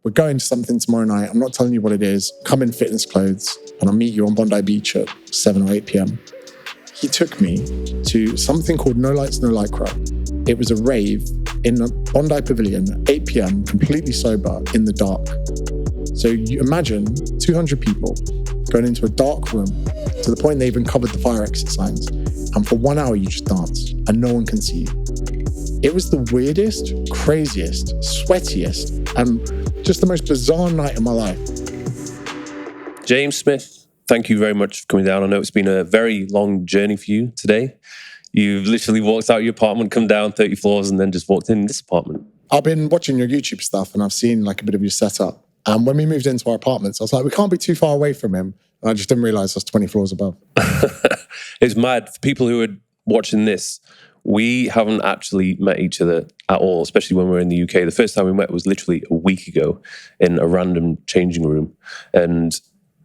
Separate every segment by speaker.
Speaker 1: we're going to something tomorrow night. I'm not telling you what it is. Come in fitness clothes and I'll meet you on Bondi Beach at 7 or 8 p.m. He took me to something called No Lights, No Lycra. It was a rave in a Bondi Pavilion at 8 p.m, completely sober in the dark. So you imagine 200 people going into a dark room to the point they even covered the fire exit signs. And for 1 hour, you just dance and no one can see you. It was the weirdest, craziest, sweatiest, and just the most bizarre night of my life.
Speaker 2: James Smith, thank you very much for coming down. I know it's been a very long journey for you today. You've literally walked out of your apartment, come down 30 floors, and then just walked in this apartment.
Speaker 1: I've been watching your YouTube stuff and I've seen like a bit of your setup. And when we moved into our apartments, I was like, we can't be too far away from him. And I just didn't realize I was 20 floors above.
Speaker 2: It's mad. For people who are watching this, we haven't actually met each other at all, especially when we were in the UK. The first time we met was literally a week ago in a random changing room. And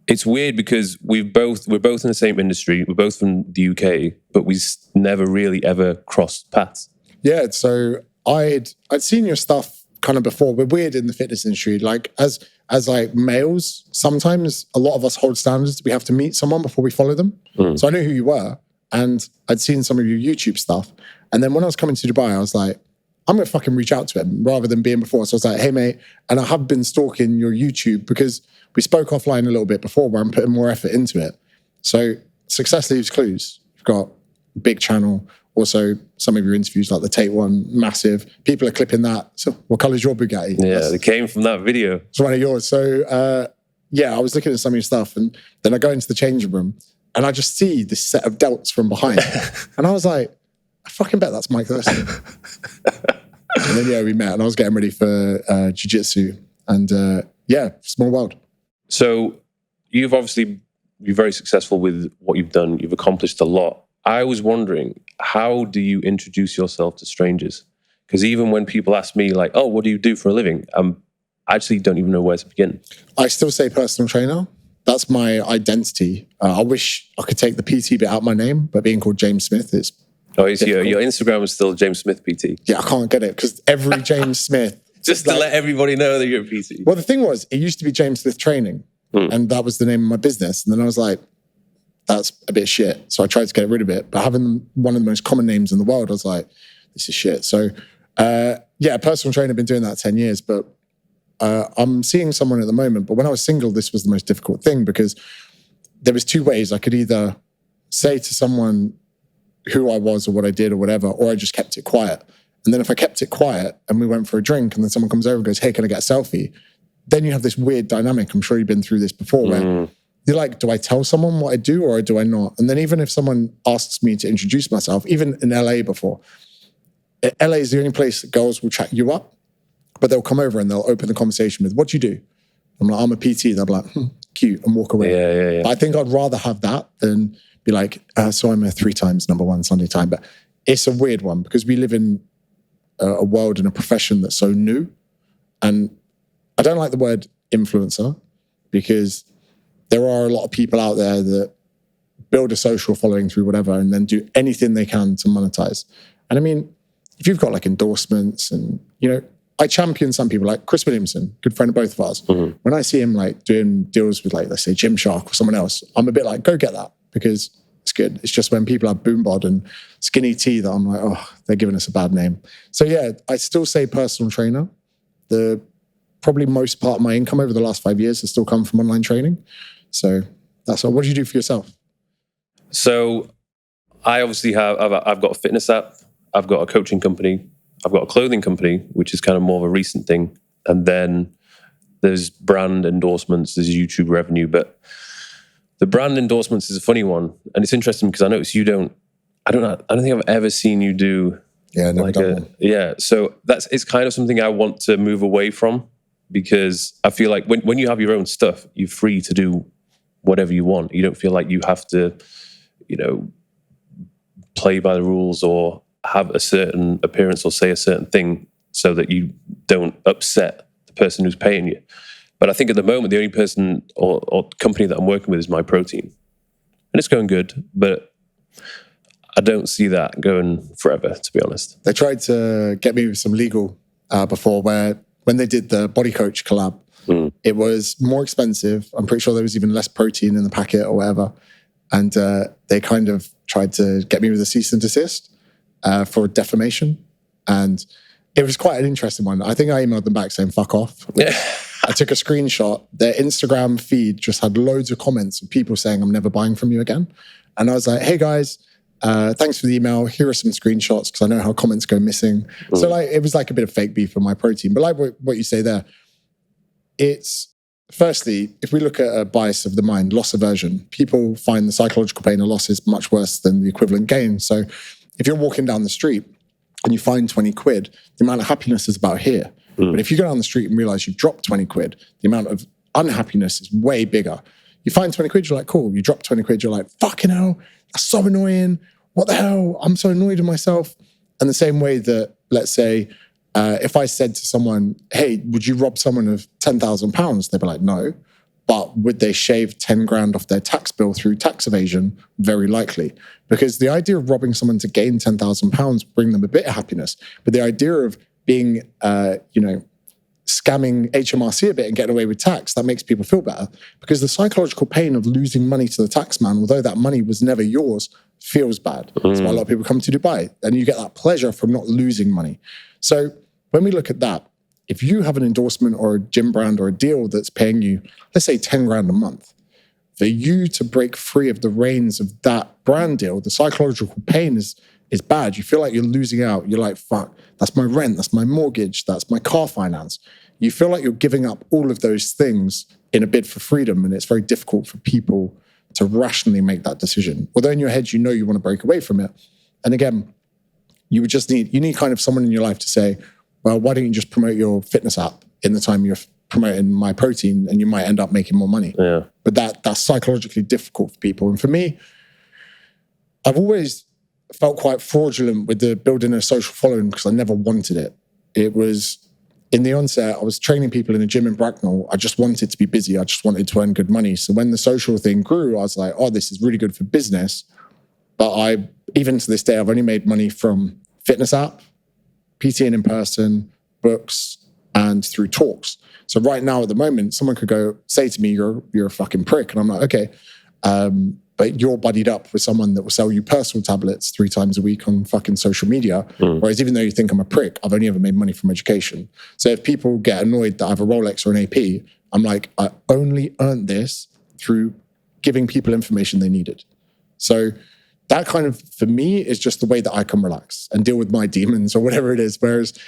Speaker 2: it's weird because we're both in the same industry. We're both from the UK, but we never really ever crossed paths.
Speaker 1: Yeah, so I'd seen your stuff kind of before. We're weird in the fitness industry. Like as like males, sometimes a lot of us hold standards. We have to meet someone before we follow them. So I knew who you were and I'd seen some of your YouTube stuff. And then when I was coming to Dubai, I was like, I'm going to fucking reach out to him rather than being before. So I was like, hey mate, and I have been stalking your YouTube because we spoke offline a little bit before where I'm putting more effort into it. So success leaves clues. You've got a big channel. Also, some of your interviews, like the Tate one, massive. People are clipping that. So, what colour is your Bugatti?
Speaker 2: Yeah, they came from that video.
Speaker 1: It's one of yours. So, yeah, I was looking at some of your stuff, and then I go into the changing room, and I just see this set of delts from behind, and I was like, I fucking bet that's Mike Thurston. And then, yeah, we met, and I was getting ready for jiu-jitsu, and yeah, small world.
Speaker 2: So, you're very successful with what you've done. You've accomplished a lot. I was wondering, how do you introduce yourself to strangers? Because even when people ask me like, oh, what do you do for a living? I actually don't even know where to begin.
Speaker 1: I still say personal trainer. That's my identity. I wish I could take the PT bit out my name, but being called James Smith is
Speaker 2: your Instagram is still James Smith PT.
Speaker 1: Yeah, I can't get it because every James Smith...
Speaker 2: Just to let everybody know that you're a PT.
Speaker 1: Well, the thing was, it used to be James Smith Training, and that was the name of my business. And then I was like, that's a bit shit. So I tried to get rid of it. But having one of the most common names in the world, I was like, this is shit. So, yeah, personal trainer, been doing that 10 years. But I'm seeing someone at the moment. But when I was single, this was the most difficult thing because there was two ways. I could either say to someone who I was or what I did or whatever, or I just kept it quiet. And then if I kept it quiet and we went for a drink and then someone comes over and goes, hey, can I get a selfie? Then you have this weird dynamic. I'm sure you've been through this before where you're like, do I tell someone what I do or do I not? And then even if someone asks me to introduce myself, even in LA before, LA is the only place that girls will chat you up, but they'll come over and they'll open the conversation with, what do you do? I'm like, I'm a PT. They'll be like, cute, and walk away.
Speaker 2: Yeah.
Speaker 1: But I think I'd rather have that than be like, so I'm a 3 times #1 Sunday time. But it's a weird one because we live in a world and a profession that's so new. And I don't like the word influencer because there are a lot of people out there that build a social following through whatever and then do anything they can to monetize. And I mean, if you've got like endorsements and, you know, I champion some people like Chris Williamson, good friend of both of us. When I see him like doing deals with like, let's say Gymshark or someone else, I'm a bit like, go get that because it's good. It's just when people have boom bod and skinny tea that I'm like, oh, they're giving us a bad name. So yeah, I still say personal trainer. The probably most part of my income over the last 5 years has still come from online training. So that's all. What do you do for yourself?
Speaker 2: So I obviously I've got a fitness app. I've got a coaching company. I've got a clothing company, which is kind of more of a recent thing. And then there's brand endorsements, there's YouTube revenue. But the brand endorsements is a funny one. And it's interesting because I notice I don't think I've ever seen you do.
Speaker 1: Yeah, never done one.
Speaker 2: Yeah. So it's kind of something I want to move away from because I feel like when you have your own stuff, you're free to do whatever you want. You don't feel like you have to, you know, play by the rules or have a certain appearance or say a certain thing so that you don't upset the person who's paying you. But I think at the moment, the only person or company that I'm working with is My Protein. And it's going good, but I don't see that going forever, to be honest.
Speaker 1: They tried to get me with some legal before where when they did the Body Coach collab, It was more expensive. I'm pretty sure there was even less protein in the packet or whatever. And they kind of tried to get me with a cease and desist for defamation. And it was quite an interesting one. I think I emailed them back saying, fuck off.
Speaker 2: Yeah.
Speaker 1: I took a screenshot. Their Instagram feed just had loads of comments of people saying, I'm never buying from you again. And I was like, hey guys, thanks for the email. Here are some screenshots because I know how comments go missing. So like, it was like a bit of fake beef for my protein. But like what you say there, it's firstly, if we look at a bias of the mind, loss aversion, people find the psychological pain of loss is much worse than the equivalent gain. So if you're walking down the street and you find 20 quid, the amount of happiness is about here. But if you go down the street and realize you've dropped 20 quid, the amount of unhappiness is way bigger. You find 20 quid, you're like, cool. You drop 20 quid, you're like, fucking hell, that's so annoying. What the hell? I'm so annoyed with myself. And the same way that, let's say, if I said to someone, hey, would you rob someone of £10,000? They'd be like, no. But would they shave 10 grand off their tax bill through tax evasion? Very likely. Because the idea of robbing someone to gain £10,000 bring them a bit of happiness. But the idea of being, scamming HMRC a bit and getting away with tax, that makes people feel better. Because the psychological pain of losing money to the tax man, although that money was never yours, feels bad. That's why a lot of people come to Dubai. And you get that pleasure from not losing money. So when we look at that, if you have an endorsement or a gym brand or a deal that's paying you, let's say 10 grand a month, for you to break free of the reins of that brand deal, the psychological pain is bad. You feel like you're losing out. You're like, fuck, that's my rent, that's my mortgage, that's my car finance. You feel like you're giving up all of those things in a bid for freedom, and it's very difficult for people to rationally make that decision. Although in your head, you know you want to break away from it. And again, you need kind of someone in your life to say, well, why don't you just promote your fitness app in the time you're promoting my protein, and you might end up making more money.
Speaker 2: Yeah.
Speaker 1: But that's psychologically difficult for people. And for me, I've always felt quite fraudulent with the building a social following because I never wanted it. It was in the onset, I was training people in a gym in Bracknell. I just wanted to be busy. I just wanted to earn good money. So when the social thing grew, I was like, oh, this is really good for business. But even to this day, I've only made money from fitness app, PTing in person, books, and through talks. So right now at the moment, someone could say to me, you're a fucking prick. And I'm like, okay. But you're buddied up with someone that will sell you personal tablets 3 times a week on fucking social media. Whereas even though you think I'm a prick, I've only ever made money from education. So if people get annoyed that I have a Rolex or an AP, I'm like, I only earned this through giving people information they needed. So that kind of, for me, is just the way that I can relax and deal with my demons or whatever it is. Whereas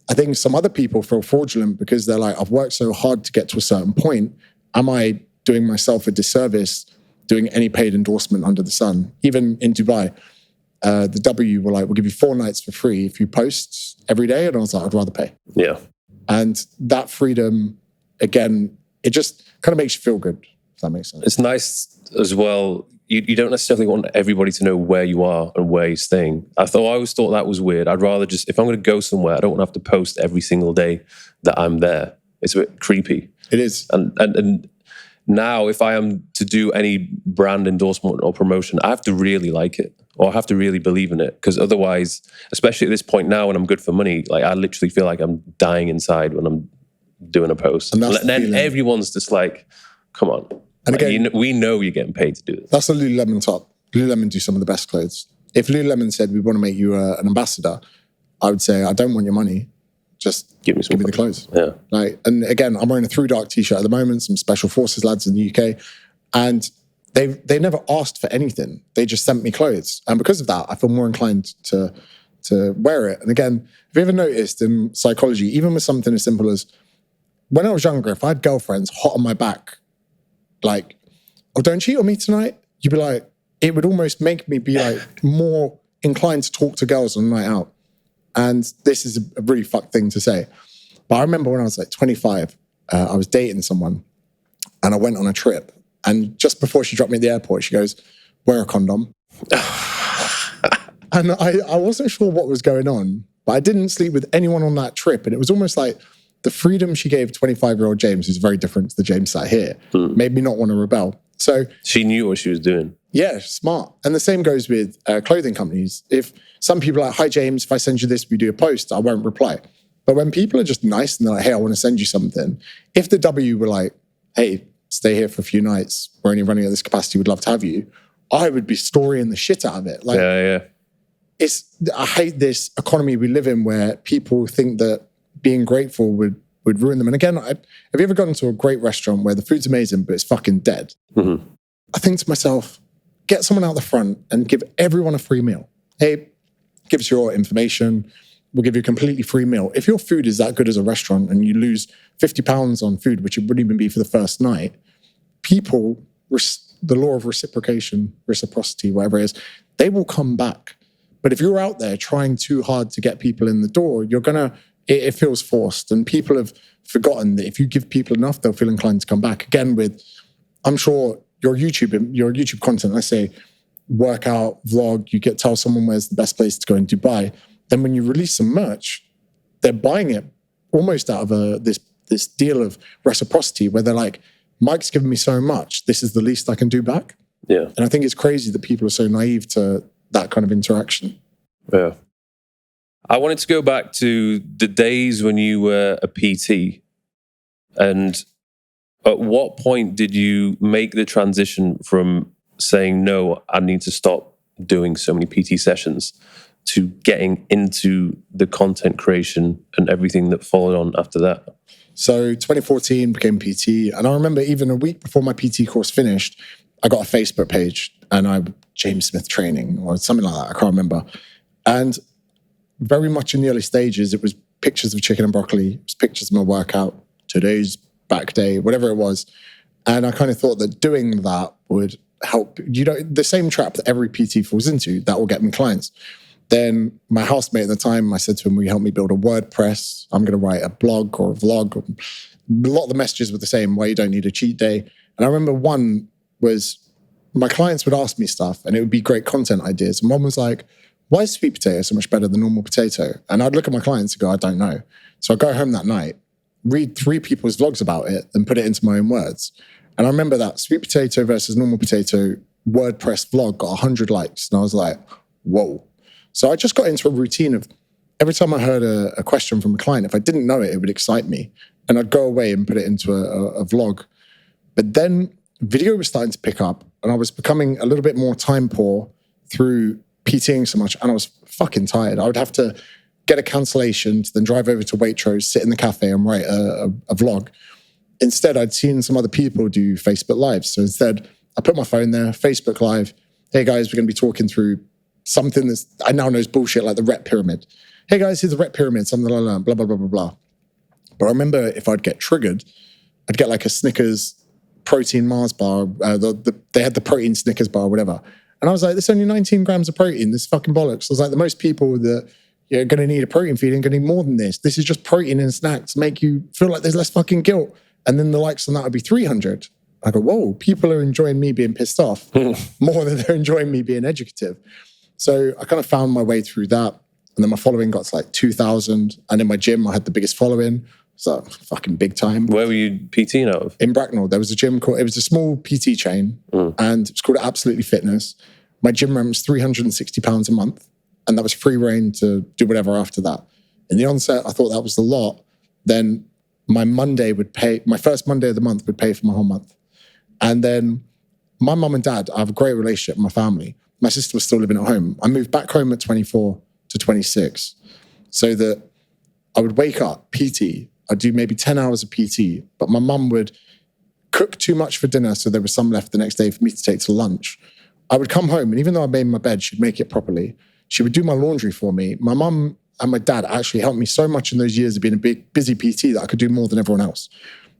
Speaker 1: I think some other people feel fraudulent because they're like, I've worked so hard to get to a certain point. Am I doing myself a disservice doing any paid endorsement under the sun? Even in Dubai, the W were like, we'll give you 4 nights for free if you post every day. And I was like, I'd rather pay.
Speaker 2: Yeah.
Speaker 1: And that freedom, again, it just kind of makes you feel good, if that makes sense.
Speaker 2: It's nice as well. You don't necessarily want everybody to know where you are and where you're staying. I always thought that was weird. I'd rather just, if I'm going to go somewhere, I don't want to have to post every single day that I'm there. It's a bit creepy.
Speaker 1: It is.
Speaker 2: And now, if I am to do any brand endorsement or promotion, I have to really like it, or I have to really believe in it, because otherwise, especially at this point now when I'm good for money, like I literally feel like I'm dying inside when I'm doing a post. And then everyone's just like, come on. And like, again, we know you're getting paid to do this.
Speaker 1: That's the Lululemon top. Lululemon do some of the best clothes. If Lululemon said, we want to make you an ambassador, I would say, I don't want your money. Just give me the clothes.
Speaker 2: Yeah.
Speaker 1: Like, and again, I'm wearing a Through Dark t-shirt at the moment, some Special Forces lads in the UK. And they never asked for anything. They just sent me clothes. And because of that, I feel more inclined to wear it. And again, have you ever noticed in psychology, even with something as simple as when I was younger, if I had girlfriends hot on my back, like, oh, don't cheat on me tonight, you'd be like, it would almost make me be like more inclined to talk to girls on a night out. And this is a really fucked thing to say. But I remember when I was like 25, I was dating someone and I went on a trip. And just before she dropped me at the airport, she goes, wear a condom. And I wasn't sure what was going on, but I didn't sleep with anyone on that trip. And it was almost like the freedom she gave 25-year-old James, who's very different to the James sat here, made me not want to rebel. So
Speaker 2: she knew what she was doing.
Speaker 1: Yeah, smart. And the same goes with clothing companies. If some people are like, hi, James, if I send you this, we do a post, I won't reply. But when people are just nice and they're like, hey, I want to send you something. If the W were like, hey, stay here for a few nights, we're only running at this capacity, we'd love to have you, I would be storying the shit out of it. Like, I hate this economy we live in where people think that being grateful would ruin them. And again, have you ever gone to a great restaurant where the food's amazing, but it's fucking dead? Mm-hmm. I think to myself, get someone out the front and give everyone a free meal. Hey, give us your information. We'll give you a completely free meal. If your food is that good as a restaurant and you lose £50 on food, which it wouldn't even be for the first night, people, the law of reciprocity, whatever it is, they will come back. But if you're out there trying too hard to get people in the door, it feels forced. And people have forgotten that if you give people enough, they'll feel inclined to come back. Again, I'm sure your YouTube content, I say, workout, vlog, you tell someone where's the best place to go in Dubai. Then when you release some merch, they're buying it almost out of this deal of reciprocity where they're like, Mike's given me so much, this is the least I can do back.
Speaker 2: Yeah.
Speaker 1: And I think it's crazy that people are so naive to that kind of interaction.
Speaker 2: Yeah. I wanted to go back to the days when you were a PT. And at what point did you make the transition from saying, no, I need to stop doing so many PT sessions, to getting into the content creation and everything that followed on after that?
Speaker 1: So 2014 became PT. And I remember even a week before my PT course finished, I got a Facebook page and James Smith Training or something like that. I can't remember. And very much in the early stages, it was pictures of chicken and broccoli. It was pictures of my workout, today's back day, whatever it was. And I kind of thought that doing that would help, the same trap that every PT falls into, that will get me clients. Then my housemate at the time, I said to him, will you help me build a WordPress? I'm going to write a blog or a vlog. A lot of the messages were the same, why you don't need a cheat day. And I remember one was my clients would ask me stuff and it would be great content ideas. And one was like, why is sweet potato so much better than normal potato? And I'd look at my clients and go, I don't know. So I'd go home that night, read 3 people's vlogs about it and put it into my own words. And I remember that sweet potato versus normal potato WordPress vlog got 100 likes. And I was like, whoa. So I just got into a routine of every time I heard a question from a client, if I didn't know it, it would excite me. And I'd go away and put it into a vlog. But then video was starting to pick up and I was becoming a little bit more time poor through PTing so much. And I was fucking tired. I would have to get a cancellation to then drive over to Waitrose, sit in the cafe and write a vlog. Instead, I'd seen some other people do Facebook Lives. So instead, I put my phone there, Facebook Live. Hey guys, we're going to be talking through something that I now know is bullshit, like the rep pyramid. Hey guys, here's the rep pyramid, something like that, blah, blah, blah, blah, blah. But I remember if I'd get triggered, I'd get like a Snickers protein Mars bar. They had the protein Snickers bar or whatever. And I was like, this is only 19 grams of protein. This is fucking bollocks. I was like, the most people that you're going to need a protein feed and going to need more than this. This is just protein in a snack to make you feel like there's less fucking guilt. And then the likes on that would be 300. I go, whoa, people are enjoying me being pissed off more than they're enjoying me being educative. So I kind of found my way through that. And then my following got to like 2,000. And in my gym, I had the biggest following. So fucking big time.
Speaker 2: Where were you PTing out of?
Speaker 1: In Bracknell. There was a gym called, it was a small PT chain and it's called Absolutely Fitness. My gym rent was £360 a month. And that was free reign to do whatever after that. In the onset, I thought that was a lot. Then my first Monday of the month would pay for my whole month. And then my mum and dad, I have a great relationship with my family. My sister was still living at home. I moved back home at 24 to 26 so that I would wake up, PT, I'd do maybe 10 hours of PT, but my mum would cook too much for dinner so there was some left the next day for me to take to lunch. I would come home and even though I made my bed, she'd make it properly. She would do my laundry for me. My mum and my dad actually helped me so much in those years of being a big, busy PT that I could do more than everyone else.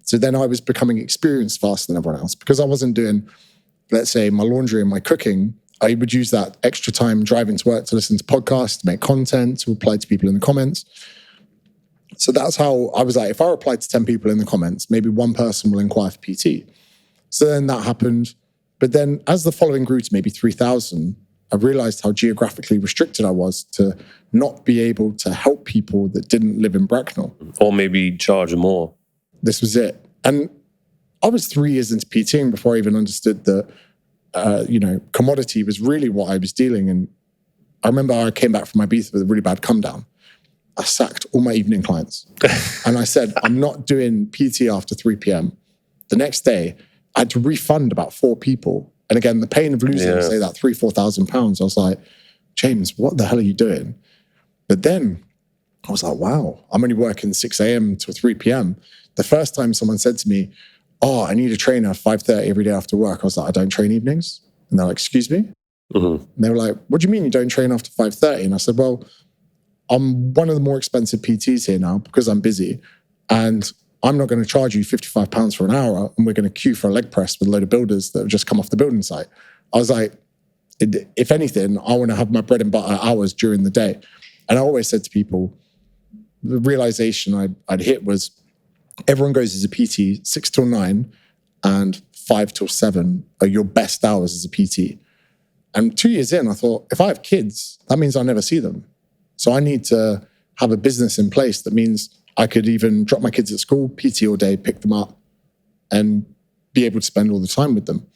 Speaker 1: So then I was becoming experienced faster than everyone else because I wasn't doing, let's say, my laundry and my cooking. I would use that extra time driving to work to listen to podcasts, to make content, to reply to people in the comments. So that's how I was like, if I replied to 10 people in the comments, maybe one person will inquire for PT. So then that happened. But then as the following grew to maybe 3,000, I realized how geographically restricted I was to not be able to help people that didn't live in Bracknell.
Speaker 2: Or maybe charge more.
Speaker 1: This was it. And I was 3 years into PTing before I even understood that, commodity was really what I was dealing in. I remember I came back from Ibiza with a really bad come down. I sacked all my evening clients. And I said, I'm not doing PT after 3 p.m. The next day, I had to refund about 4 people. And again, the pain of losing, say that £3,000-4,000, I was like, James, what the hell are you doing? But then I was like, wow, I'm only working 6 a.m. to 3 p.m. The first time someone said to me, oh, I need a trainer 5:30 every day after work, I was like, I don't train evenings. And they're like, excuse me? And they were like, what do you mean you don't train after 5:30? And I said, well, I'm one of the more expensive PTs here now because I'm busy. And I'm not going to charge you £55 for an hour and we're going to queue for a leg press with a load of builders that have just come off the building site. I was like, if anything, I want to have my bread and butter hours during the day. And I always said to people, the realization I'd hit was everyone goes as a PT 6 till 9 and 5 till 7 are your best hours as a PT. And 2 years in, I thought, if I have kids, that means I'll never see them. So I need to have a business in place that means I could even drop my kids at school, PT all day, pick them up, and be able to spend all the time with them.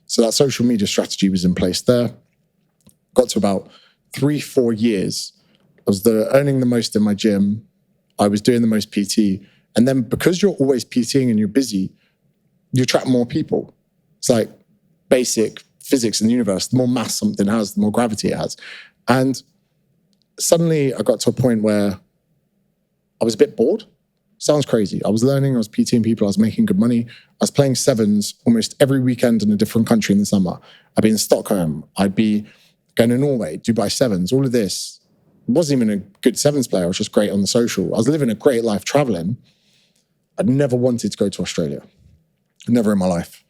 Speaker 1: So that social media strategy was in place there. Got to about 3-4 years. I was earning the most in my gym. I was doing the most PT. And then because you're always PTing and you're busy, you attract more people. It's like basic physics in the universe. The more mass something has, the more gravity it has. And suddenly I got to a point where I was a bit bored. Sounds crazy. I was learning, I was PTing people, I was making good money. I was playing sevens almost every weekend in a different country in the summer. I'd be in Stockholm. I'd be going to Norway, Dubai sevens, all of this. I wasn't even a good sevens player. I was just great on the social. I was living a great life traveling. I'd never wanted to go to Australia. Never in my life.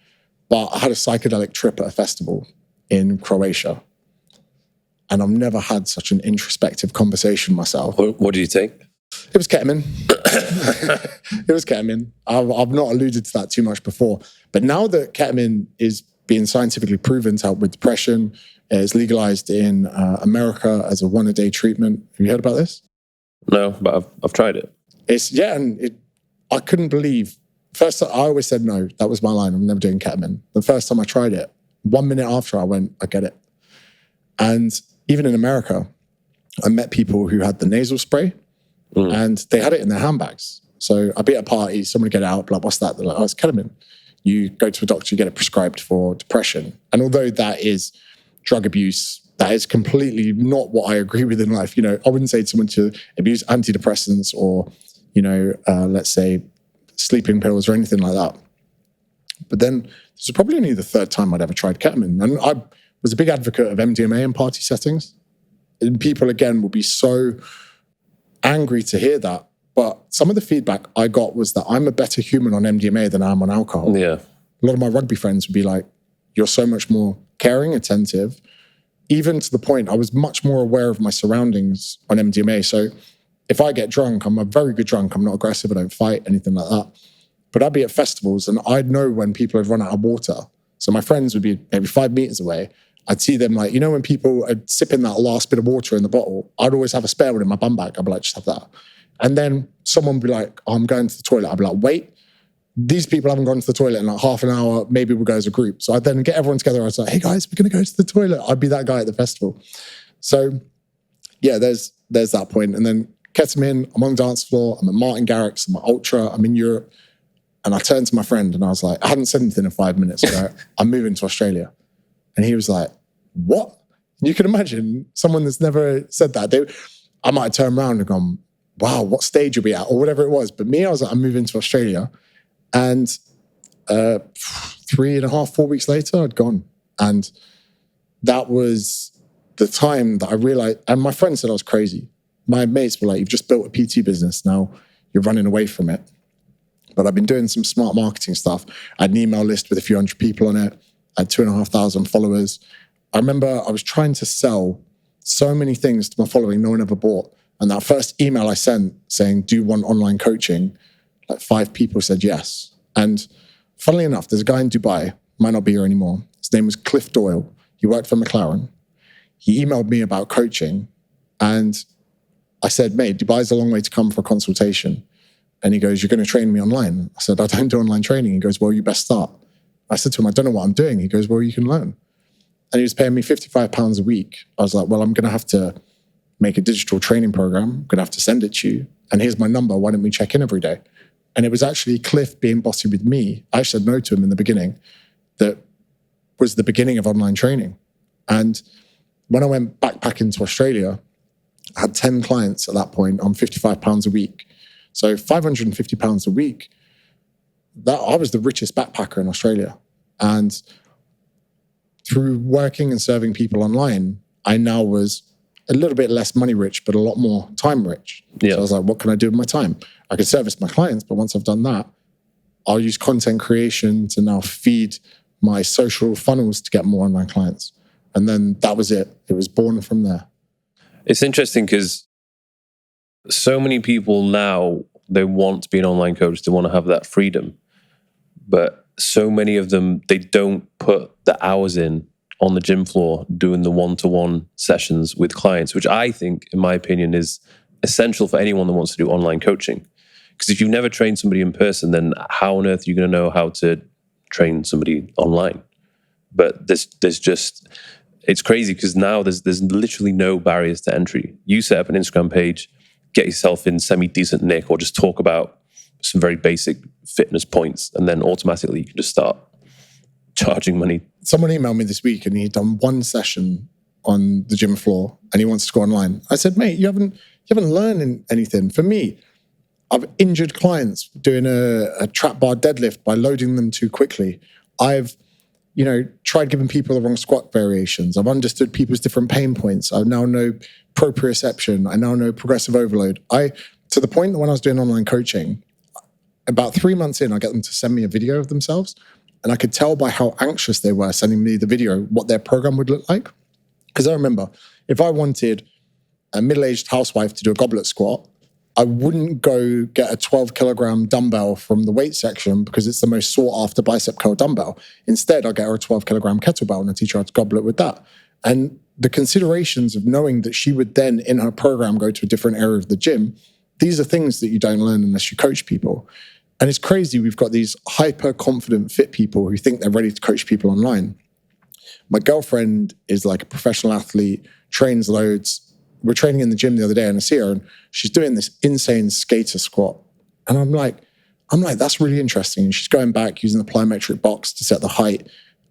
Speaker 1: But I had a psychedelic trip at a festival in Croatia. And I've never had such an introspective conversation myself.
Speaker 2: What do you take?
Speaker 1: It was ketamine. It was ketamine. I've not alluded to that too much before. But now that ketamine is being scientifically proven to help with depression, it's legalized in America as a 1-a-day treatment. Have you heard about this?
Speaker 2: No, but I've tried it.
Speaker 1: I couldn't believe. First, I always said no. That was my line. I'm never doing ketamine. The first time I tried it, 1 minute after I went, I get it. And even in America, I met people who had the nasal spray and they had it in their handbags. So I'd be at a party, someone would get out, like, what's that? They're like, oh, it's ketamine. You go to a doctor, you get it prescribed for depression. And although that is drug abuse, that is completely not what I agree with in life. You know, I wouldn't say to someone to abuse antidepressants or, let's say sleeping pills or anything like that. But then this is probably only the 3rd time I'd ever tried ketamine. And I was a big advocate of MDMA in party settings. And people, again, will be so angry to hear that. But some of the feedback I got was that I'm a better human on MDMA than I am on alcohol.
Speaker 2: Yeah.
Speaker 1: A lot of my rugby friends would be like, you're so much more caring, attentive, even to the point I was much more aware of my surroundings on MDMA. So if I get drunk, I'm a very good drunk. I'm not aggressive. I don't fight, anything like that. But I'd be at festivals and I'd know when people had run out of water. So my friends would be maybe 5 meters away. I'd see them like, when people are sipping that last bit of water in the bottle, I'd always have a spare one in my bum bag. I'd be like, just have that. And then someone would be like, oh, I'm going to the toilet. I'd be like, wait, these people haven't gone to the toilet in like half an hour. Maybe we'll go as a group. So I'd then get everyone together. I was like, hey guys, we're going to go to the toilet. I'd be that guy at the festival. So yeah, there's that point. And then ketamine, I'm on the dance floor. I'm at Martin Garrix. I'm at Ultra. I'm in Europe. And I turned to my friend and I was like, I hadn't said anything in 5 minutes. So I'm moving to Australia. And he was like, what? You can imagine someone that's never said that. I might have turned around and gone, wow, what stage are we at? Or whatever it was. But me, I was like, I'm moving to Australia. And 3.5, 4 weeks later, I'd gone. And that was the time that I realized, and my friend said I was crazy. My mates were like, you've just built a PT business. Now you're running away from it. But I've been doing some smart marketing stuff. I had an email list with a few hundred people on it. I had 2,500 followers. I remember I was trying to sell so many things to my following no one ever bought. And that first email I sent saying, do you want online coaching? Like 5 people said yes. And funnily enough, there's a guy in Dubai, might not be here anymore. His name was Cliff Doyle. He worked for McLaren. He emailed me about coaching. And I said, mate, Dubai's a long way to come for a consultation. And he goes, you're going to train me online? I said, I don't do online training. He goes, well, you best start. I said to him, I don't know what I'm doing. He goes, well, you can learn. And he was paying me £55 a week. I was like, well, I'm going to have to make a digital training program. I'm going to have to send it to you. And here's my number. Why don't we check in every day? And it was actually Cliff being bossy with me. I said no to him in the beginning. That was the beginning of online training. And when I went backpacking to Australia, I had 10 clients at that point on £55 a week. So £550 a week. That I was the richest backpacker in Australia. And through working and serving people online, I now was a little bit less money rich, but a lot more time rich.
Speaker 2: Yeah.
Speaker 1: So I was like, what can I do with my time? I could service my clients, but once I've done that, I'll use content creation to now feed my social funnels to get more online clients. And then that was it. It was born from there.
Speaker 2: It's interesting because so many people now, they want to be an online coach. They want to have that freedom. But so many of them, they don't put the hours in on the gym floor doing the one-to-one sessions with clients, which I think, in my opinion, is essential for anyone that wants to do online coaching. Because if you've never trained somebody in person, then how on earth are you going to know how to train somebody online? But there's just... It's crazy because now there's literally no barriers to entry. You set up an Instagram page, get yourself in semi-decent nick, or just talk about some very basic fitness points, and then automatically you can just start charging money. Someone
Speaker 1: emailed me this week and he'd done one session on the gym floor and he wants to go online. I said, mate, you haven't learned anything. For me, I've injured clients doing a trap bar deadlift by loading them too quickly. I've tried giving people the wrong squat variations. I've understood people's different pain points. I now know proprioception. I now know progressive overload. To the point that when I was doing online coaching, about 3 months in, I get them to send me a video of themselves. And I could tell by how anxious they were sending me the video what their program would look like. Because I remember, if I wanted a middle-aged housewife to do a goblet squat, I wouldn't go get a 12-kilogram dumbbell from the weight section because it's the most sought-after bicep curl dumbbell. Instead, I'll get her a 12-kilogram kettlebell and I teach her how to goblet with that. And the considerations of knowing that she would then, in her program, go to a different area of the gym, these are things that you don't learn unless you coach people. And it's crazy. We've got these hyper-confident fit people who think they're ready to coach people online. My girlfriend is like a professional athlete, trains loads. We're training in the gym the other day and I see her and she's doing this insane skater squat. And I'm like, that's really interesting. And she's going back using the plyometric box to set the height.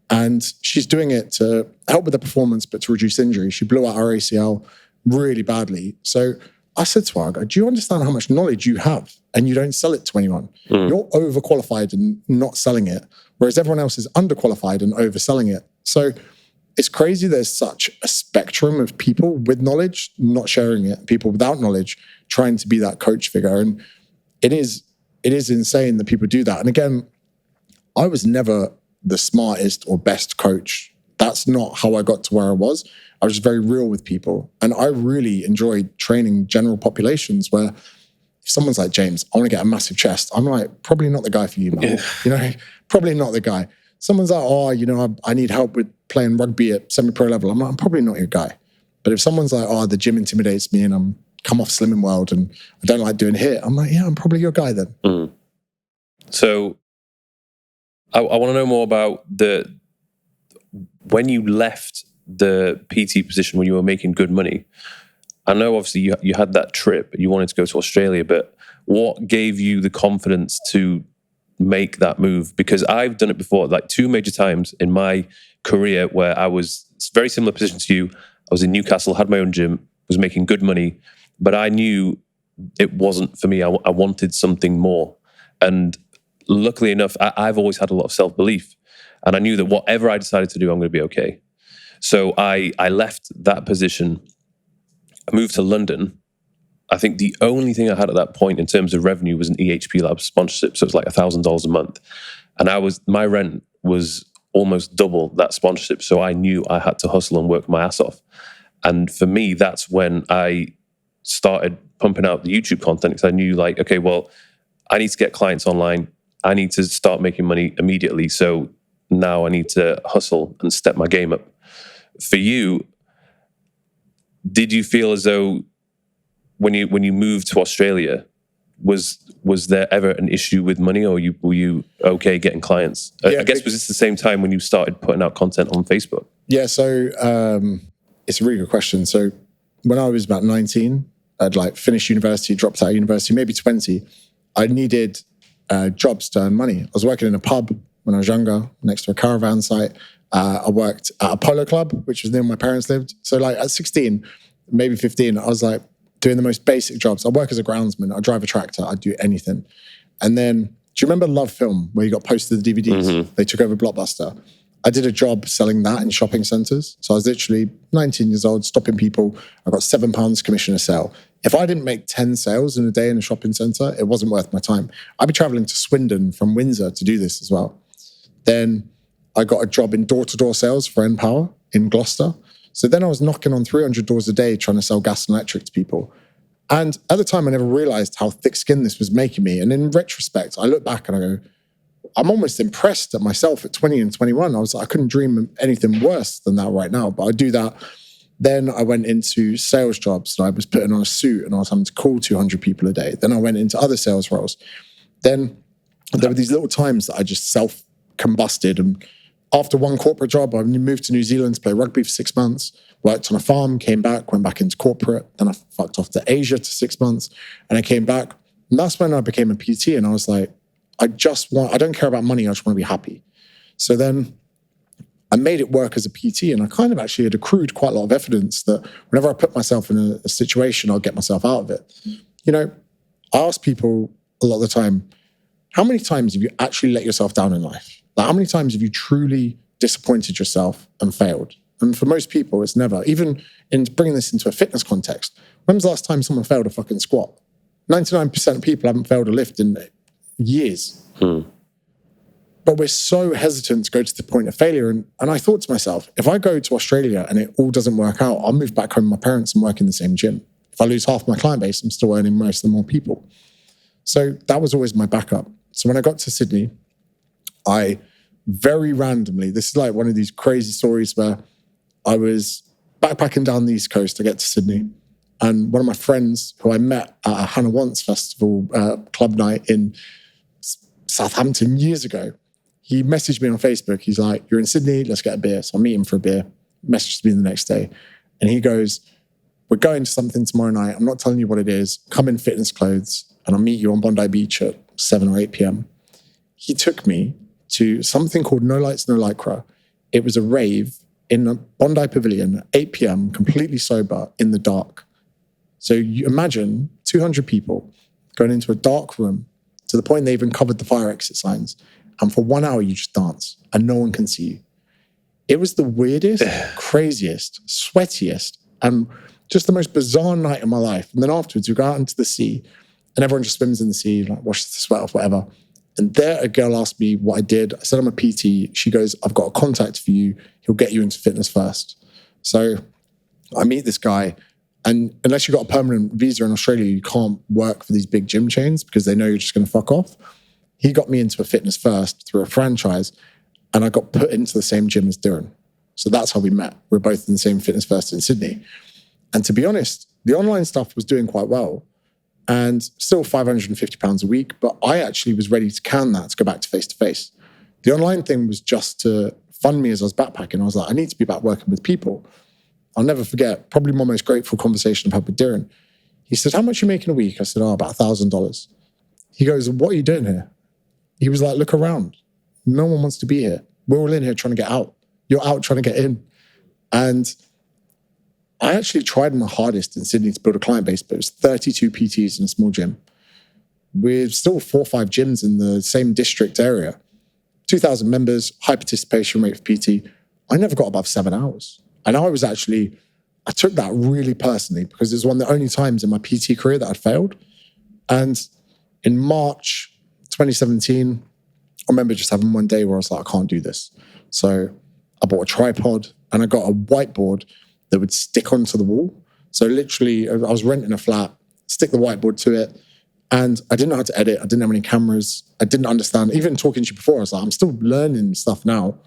Speaker 1: And she's doing it to help with the performance, but to reduce injury. She blew out her ACL really badly. So I said to her, do you understand how much knowledge you have and you don't sell it to anyone? You're overqualified and not selling it, whereas everyone else is underqualified and overselling it. So it's crazy there's such a spectrum of people with knowledge not sharing it, people without knowledge trying to be that coach figure. And it is insane that people do that. And again, I was never the smartest or best coach. That's not how I got to where I was. I was just very real with people. And I really enjoyed training general populations where if someone's like, James, I want to get a massive chest, I'm like, probably not the guy for you, man. Probably not the guy. Someone's like, I need help with playing rugby at semi-pro level. I'm like, I'm probably not your guy. But if someone's like, the gym intimidates me and I'm come off Slimming World and I don't like doing HIIT, I'm like, yeah, I'm probably your guy then.
Speaker 2: So I want to know more about when you left the PT position when you were making good money. I know obviously you had that trip, you wanted to go to Australia, but what gave you the confidence to make that move? Because I've done it before, like 2 major times in my career where I was very similar position to you. I was in Newcastle, had my own gym, was making good money, but I knew it wasn't for me. I wanted something more. And luckily enough, I've always had a lot of self-belief. And I knew that whatever I decided to do, I'm going to be okay. So I left that position. I moved to London. I think the only thing I had at that point in terms of revenue was an EHP Lab sponsorship. So it was like $1,000 a month. And my rent was almost double that sponsorship. So I knew I had to hustle and work my ass off. And for me, that's when I started pumping out the YouTube content, because I knew like, okay, well, I need to get clients online. I need to start making money immediately. So now I need to hustle and step my game up. For you, did you feel as though when you moved to Australia, was there ever an issue with money, or were you okay getting clients? I guess was this the same time when you started putting out content on Facebook?
Speaker 1: Yeah, so it's a really good question. So when I was about 19, I'd like finished university, dropped out of university, maybe 20. I needed jobs to earn money. I was working in a pub when I was younger, next to a caravan site. I worked at a polo club, which was near where my parents lived. So like at 16, maybe 15, I was like doing the most basic jobs. I work as a groundsman. I drive a tractor. I'd do anything. And then, do you remember Love Film, where you got posted the DVDs? Mm-hmm. They took over Blockbuster. I did a job selling that in shopping centres. So I was literally 19 years old, stopping people. I got £7 commission a sale. If I didn't make 10 sales in a day in a shopping centre, it wasn't worth my time. I'd be travelling to Swindon from Windsor to do this as well. Then I got a job in door-to-door sales for Empower in Gloucester. So then I was knocking on 300 doors a day trying to sell gas and electric to people. And at the time, I never realised how thick-skinned this was making me. And in retrospect, I look back and I go, I'm almost impressed at myself at 20 and 21. I was like, I couldn't dream of anything worse than that right now. But I do that. Then I went into sales jobs. So I was putting on a suit and I was having to call 200 people a day. Then I went into other sales roles. Then there were these little times that I just self-combusted. And after one corporate job, I moved to New Zealand to play rugby for 6 months, worked on a farm, came back, went back into corporate. Then I fucked off to Asia to 6 months and I came back. And that's when I became a PT. And I was like, I don't care about money. I just want to be happy. So then I made it work as a PT, and I kind of actually had accrued quite a lot of evidence that whenever I put myself in a situation, I'll get myself out of it. You know, I ask people a lot of the time, how many times have you actually let yourself down in life? Like, how many times have you truly disappointed yourself and failed? And for most people, it's never. Even in bringing this into a fitness context, when was the last time someone failed a fucking squat? 99% of people haven't failed a lift in years. But we're so hesitant to go to the point of failure. And I thought to myself, if I go to Australia and it all doesn't work out, I'll move back home with my parents and work in the same gym. If I lose half my client base, I'm still earning most of the more people. So that was always my backup. So when I got to Sydney, I very randomly, this is like one of these crazy stories where I was backpacking down the East Coast to get to Sydney. And one of my friends who I met at a Hannah Wants festival club night in Southampton years ago, he messaged me on Facebook. He's like, you're in Sydney, let's get a beer. So I meet him for a beer, messaged me the next day. And he goes, we're going to something tomorrow night. I'm not telling you what it is. Come in fitness clothes and I'll meet you on Bondi Beach at 7 or 8 p.m. He took me to something called No Lights, No Lycra. It was a rave in a Bondi Pavilion at 8 p.m., completely sober in the dark. So you imagine 200 people going into a dark room to the point they even covered the fire exit signs. And for 1 hour, you just dance and no one can see you. It was the weirdest, craziest, sweatiest, and just the most bizarre night of my life. And then afterwards, you go out into the sea and everyone just swims in the sea, like washes the sweat off, whatever. And there a girl asked me what I did. I said, I'm a PT. She goes, I've got a contact for you. He'll get you into fitness first. So I meet this guy. And unless you've got a permanent visa in Australia, you can't work for these big gym chains because they know you're just going to fuck off. He got me into a fitness first through a franchise, and I got put into the same gym as Darren. So that's how we met. We're both in the same fitness first in Sydney. And to be honest, the online stuff was doing quite well and still £550 a week, but I actually was ready to can that to go back to face-to-face. The online thing was just to fund me as I was backpacking. I was like, I need to be back working with people. I'll never forget, probably my most grateful conversation I've had with Darren. He said, how much are you making a week? I said, about $1,000. He goes, what are you doing here? He was like, look around. No one wants to be here. We're all in here trying to get out. You're out trying to get in. And I actually tried my hardest in Sydney to build a client base, but it was 32 PTs in a small gym. We're still 4 or 5 gyms in the same district area. 2,000 members, high participation rate for PT. I never got above 7 hours. And I took that really personally because it was one of the only times in my PT career that I'd failed. And in March 2017, I remember just having one day where I was like, I can't do this. So I bought a tripod and I got a whiteboard that would stick onto the wall. So literally, I was renting a flat, stick the whiteboard to it, and I didn't know how to edit. I didn't have any cameras. I didn't understand. Even talking to you before, I was like, I'm still learning stuff now.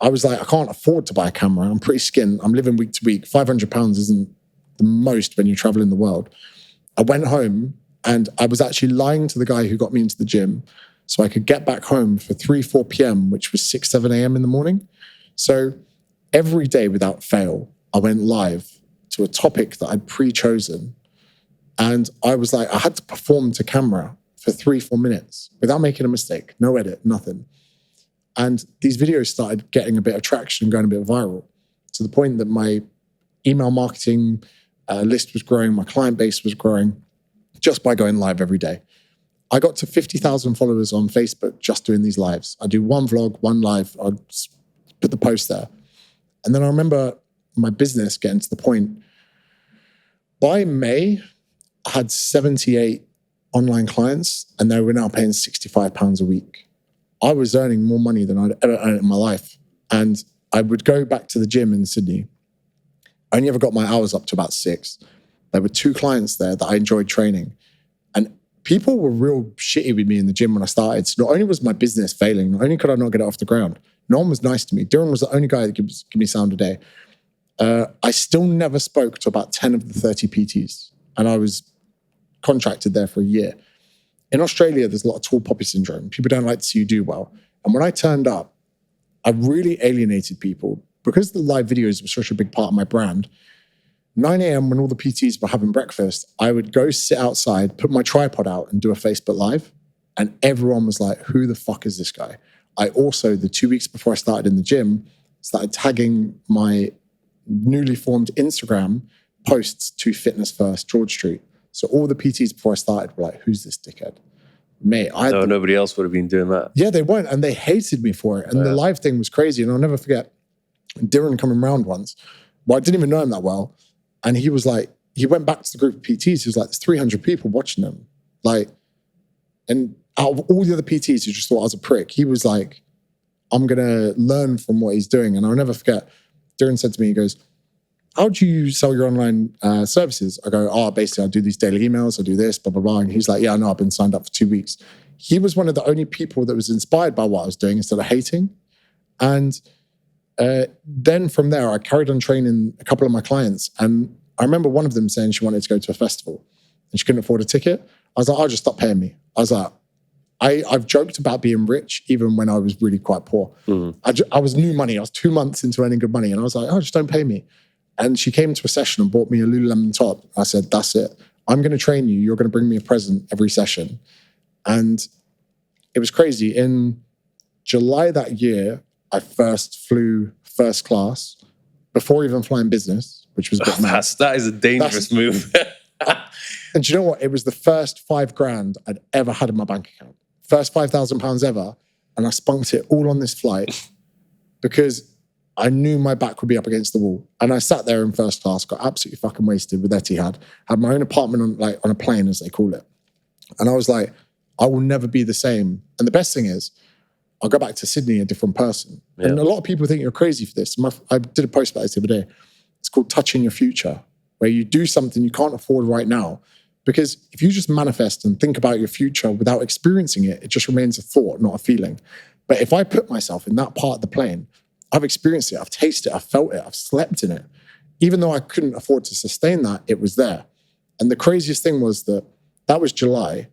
Speaker 1: I was like, I can't afford to buy a camera. I'm pretty skint. I'm living week to week. £500 isn't the most when you travel in the world. I went home and I was actually lying to the guy who got me into the gym so I could get back home for 3, 4 p.m., which was 6, 7 a.m. in the morning. So every day without fail, I went live to a topic that I'd pre-chosen. And I was like, I had to perform to camera for 3-4 minutes without making a mistake, no edit, nothing. And these videos started getting a bit of traction, going a bit viral, to the point that my email marketing list was growing, my client base was growing just by going live every day. I got to 50,000 followers on Facebook just doing these lives. I do one vlog, one live, I'd put the post there. And then I remember my business getting to the point, by May, I had 78 online clients and they were now paying £65 a week. I was earning more money than I'd ever earned in my life. And I would go back to the gym in Sydney. I only ever got my hours up to about 6. There were 2 clients there that I enjoyed training. And people were real shitty with me in the gym when I started. So not only was my business failing, not only could I not get it off the ground, no one was nice to me. Dylan was the only guy that give me sound a day. I still never spoke to about 10 of the 30 PTs. And I was contracted there for a year. In Australia, there's a lot of tall poppy syndrome. People don't like to see you do well. And when I turned up, I really alienated people because the live videos were such a big part of my brand. 9 a.m. when all the PTs were having breakfast, I would go sit outside, put my tripod out and do a Facebook Live. And everyone was like, who the fuck is this guy? I also, the 2 weeks before I started in the gym, started tagging my newly formed Instagram posts to Fitness First, George Street. So all the PTs before I started were like, who's this dickhead? Mate,
Speaker 2: nobody else would have been doing that.
Speaker 1: Yeah, they weren't. And they hated me for it. And the live thing was crazy. And I'll never forget Dylan coming round once. Well, I didn't even know him that well. And he was like, he went back to the group of PTs. He was like, there's 300 people watching them. Like, and out of all the other PTs who just thought I was a prick, he was like, I'm going to learn from what he's doing. And I'll never forget, Dylan said to me, he goes, how do you sell your online services? I go, basically I do these daily emails, I do this, blah, blah, blah. And he's like, yeah, I know, I've been signed up for 2 weeks. He was one of the only people that was inspired by what I was doing instead of hating. And then from there, I carried on training a couple of my clients. And I remember one of them saying she wanted to go to a festival and she couldn't afford a ticket. I was like, just stop paying me. I was like, I've joked about being rich even when I was really quite poor. I was new money. I was 2 months into earning good money. And I was like, just don't pay me. And she came to a session and bought me a Lululemon top. I said, that's it. I'm going to train you. You're going to bring me a present every session. And it was crazy. In July that year, I first flew first class before even flying business, which was a bit mad.
Speaker 2: That is a dangerous move.
Speaker 1: And do you know what? It was the first $5,000 I'd ever had in my bank account. First £5,000 ever. And I spunked it all on this flight because I knew my back would be up against the wall. And I sat there in first class, got absolutely fucking wasted with Etihad, had my own apartment on a plane, as they call it. And I was like, I will never be the same. And the best thing is, I'll go back to Sydney a different person. Yeah. And a lot of people think you're crazy for this. I did a post about this the other day. It's called Touching Your Future, where you do something you can't afford right now. Because if you just manifest and think about your future without experiencing it, it just remains a thought, not a feeling. But if I put myself in that part of the plane, I've experienced it, I've tasted it, I've felt it, I've slept in it. Even though I couldn't afford to sustain that, it was there. And the craziest thing was that was July.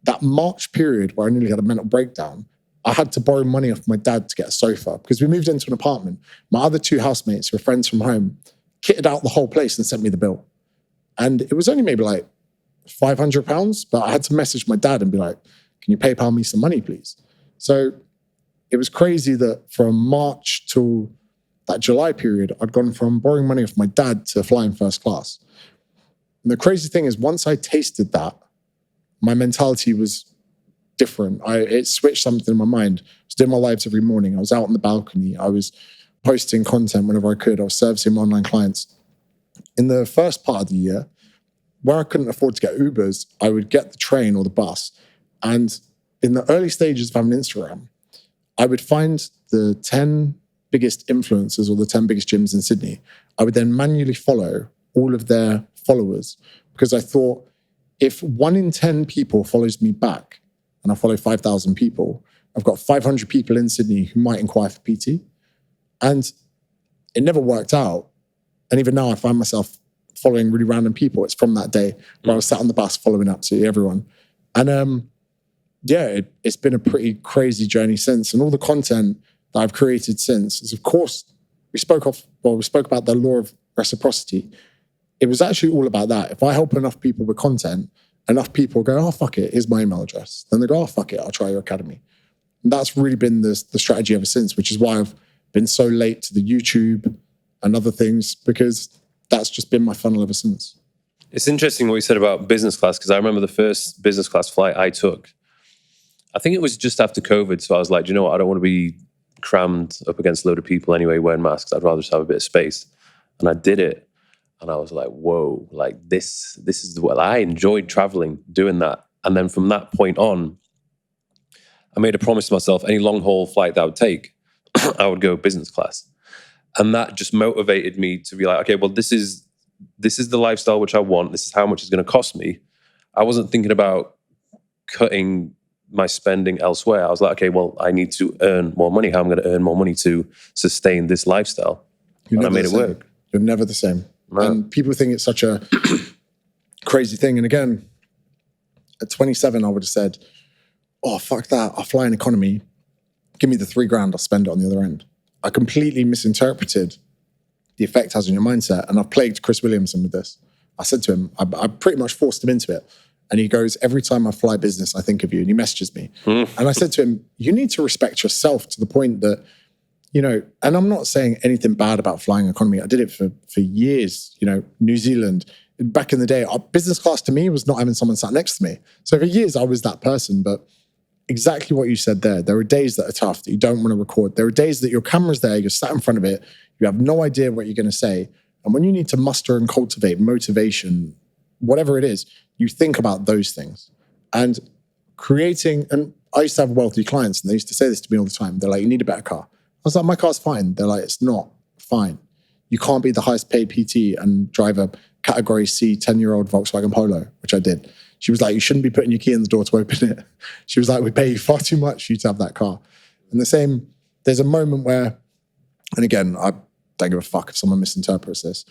Speaker 1: That March period where I nearly had a mental breakdown, I had to borrow money off my dad to get a sofa because we moved into an apartment. My other 2 housemates who were friends from home kitted out the whole place and sent me the bill. And it was only maybe like £500, but I had to message my dad and be like, can you PayPal me some money, please? So it was crazy that from March to that July period, I'd gone from borrowing money off my dad to flying first class. And the crazy thing is, once I tasted that, my mentality was different. It switched something in my mind. I was doing my lives every morning. I was out on the balcony. I was posting content whenever I could. I was servicing my online clients. In the first part of the year, where I couldn't afford to get Ubers, I would get the train or the bus. And in the early stages of having Instagram, I would find the 10 biggest influencers or the 10 biggest gyms in Sydney. I would then manually follow all of their followers because I thought if 1 in 10 people follows me back and I follow 5,000 people, I've got 500 people in Sydney who might inquire for PT. And it never worked out. And even now I find myself following really random people. It's from that day where I was sat on the bus following absolutely everyone. And it's been a pretty crazy journey since. And all the content that I've created since is, of course, we spoke about the law of reciprocity. it was actually all about that. If I help enough people with content, enough people go, oh, fuck it, here's my email address. Then they go, oh, fuck it, I'll try your academy. And that's really been the strategy ever since, which is why I've been so late to the YouTube and other things, because that's just been my funnel ever since.
Speaker 2: It's interesting what you said about business class, because I remember the first business class flight I took. I think it was just after COVID. So I was like, do you know what? I don't want to be crammed up against a load of people anyway wearing masks. I'd rather just have a bit of space. And I did it. And I was like, whoa, like this is what I enjoyed traveling, doing that. And then from that point on, I made a promise to myself, any long haul flight that I would take, I would go business class. And that just motivated me to be like, okay, well, this is the lifestyle which I want. This is how much it's going to cost me. I wasn't thinking about cutting my spending elsewhere. I was like, okay, well, I need to earn more money. How am I going to earn more money to sustain this lifestyle? And I made it work.
Speaker 1: You're never the same. No. And people think it's such a crazy thing. And again, at 27, I would have said, oh, fuck that. I'll fly an economy. Give me the $3,000. I'll spend it on the other end. I completely misinterpreted the effect it has on your mindset. And I've plagued Chris Williamson with this. I said to him, I pretty much forced him into it. And he goes, every time I fly business, I think of you. And he messages me. And I said to him, you need to respect yourself to the point that, you know, and I'm not saying anything bad about flying economy. I did it for years, you know, New Zealand. Back in the day, business class to me was not having someone sat next to me. So for years, I was that person. But exactly what you said there are days that are tough, that you don't want to record. There are days that your camera's there, you're sat in front of it, you have no idea what you're going to say. And when you need to muster and cultivate motivation, whatever it is, you think about those things. And creating, and I used to have wealthy clients, and they used to say this to me all the time. They're like, you need a better car. I was like, my car's fine. They're like, it's not fine. You can't be the highest paid PT and drive a category C 10-year-old Volkswagen Polo, which I did. She was like, you shouldn't be putting your key in the door to open it. She was like, we pay you far too much for you to have that car. And the same, there's a moment where, and again, I don't give a fuck if someone misinterprets this.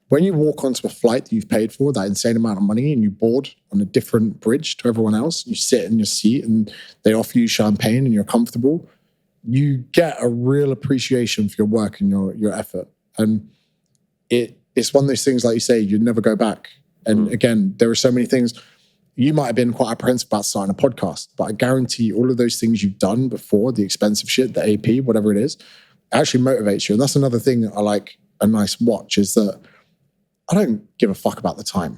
Speaker 1: When you walk onto a flight that you've paid for, that insane amount of money, and you board on a different bridge to everyone else, you sit in your seat and they offer you champagne and you're comfortable, you get a real appreciation for your work and your effort. And it's one of those things, like you say, you'd never go back. And again, there are so many things. You might have been quite apprehensive about starting a podcast, but I guarantee all of those things you've done before, the expensive shit, the AP, whatever it is, actually motivates you. And that's another thing that I like a nice watch, is that I don't give a fuck about the time.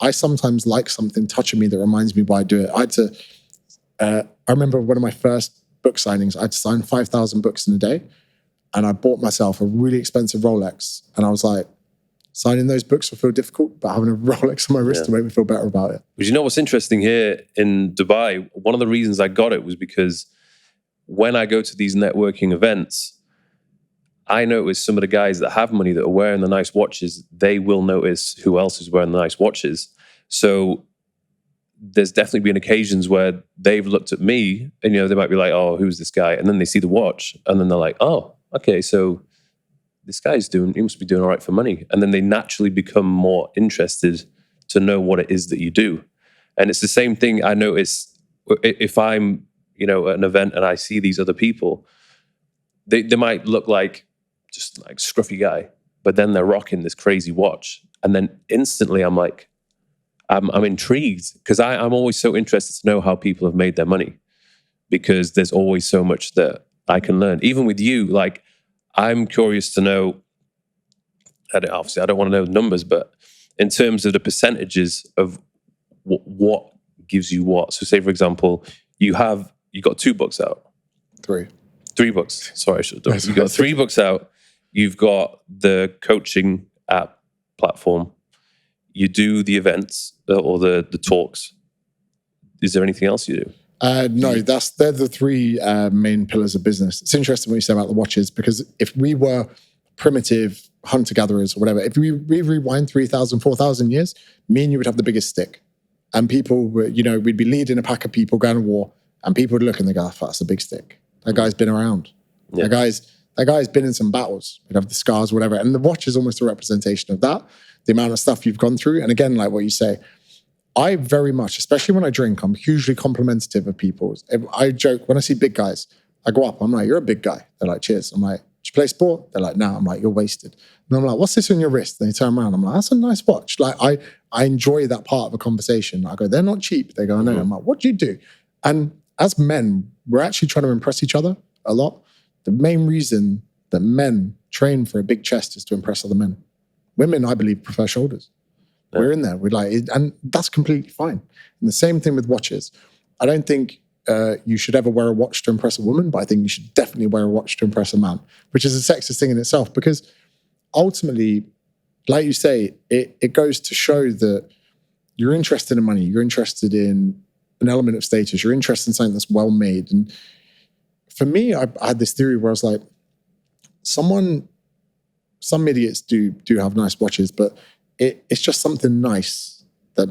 Speaker 1: I sometimes like something touching me that reminds me why I do it. I remember one of my first book signings, I had to sign 5,000 books in a day. And I bought myself a really expensive Rolex. And I was like, signing those books will feel difficult, but having a Rolex on my wrist to make me feel better about it.
Speaker 2: But you know what's interesting here in Dubai? One of the reasons I got it was because when I go to these networking events, I notice some of the guys that have money that are wearing the nice watches, they will notice who else is wearing the nice watches. So there's definitely been occasions where they've looked at me and, you know, they might be like, oh, who's this guy? And then they see the watch and then they're like, oh, okay, so this guy's he must be doing all right for money. And then they naturally become more interested to know what it is that you do. And it's the same thing I notice if I'm, you know, at an event and I see these other people, they might look like just like scruffy guy, but then they're rocking this crazy watch. And then instantly I'm like, I'm intrigued, because I'm always so interested to know how people have made their money, because there's always so much that I can learn. Even with you, like, I'm curious to know, obviously I don't want to know numbers, but in terms of the percentages of what gives you what. So say, for example, you got 2 books out. 3 books. Sorry, I should have done. You've got 3 books out. You've got the coaching app platform. You do the events or the talks. Is there anything else you do?
Speaker 1: No, they're the 3 main pillars of business. It's interesting what you say about the watches, because if we were primitive hunter-gatherers or whatever, if we rewind 3,000, 4,000 years, me and you would have the biggest stick. And people would, you know, we'd be leading a pack of people going to war, and people would look and they go, oh, that's a big stick. That guy's been around. Yeah. That guy's been in some battles. We'd have the scars, whatever. And the watch is almost a representation of that, the amount of stuff you've gone through. And again, like what you say, I very much, especially when I drink, I'm hugely complimentary of people. I joke, when I see big guys, I go up, I'm like, you're a big guy. They're like, cheers. I'm like, do you play sport? They're like, no. I'm like, you're wasted. And I'm like, what's this on your wrist? And they turn around. I'm like, that's a nice watch. Like, I enjoy that part of a conversation. I go, they're not cheap. They go, I know. I'm like, what do you do? And as men, we're actually trying to impress each other a lot. The main reason that men train for a big chest is to impress other men. Women, I believe, prefer shoulders. Yeah. We're in there. We're like, and that's completely fine. And the same thing with watches. I don't think you should ever wear a watch to impress a woman, but I think you should definitely wear a watch to impress a man, which is a sexist thing in itself, because ultimately, like you say, it goes to show that you're interested in money, you're interested in an element of status, you're interested in something that's well made. And for me, I had this theory where I was like, some idiots do have nice watches, but it's just something nice that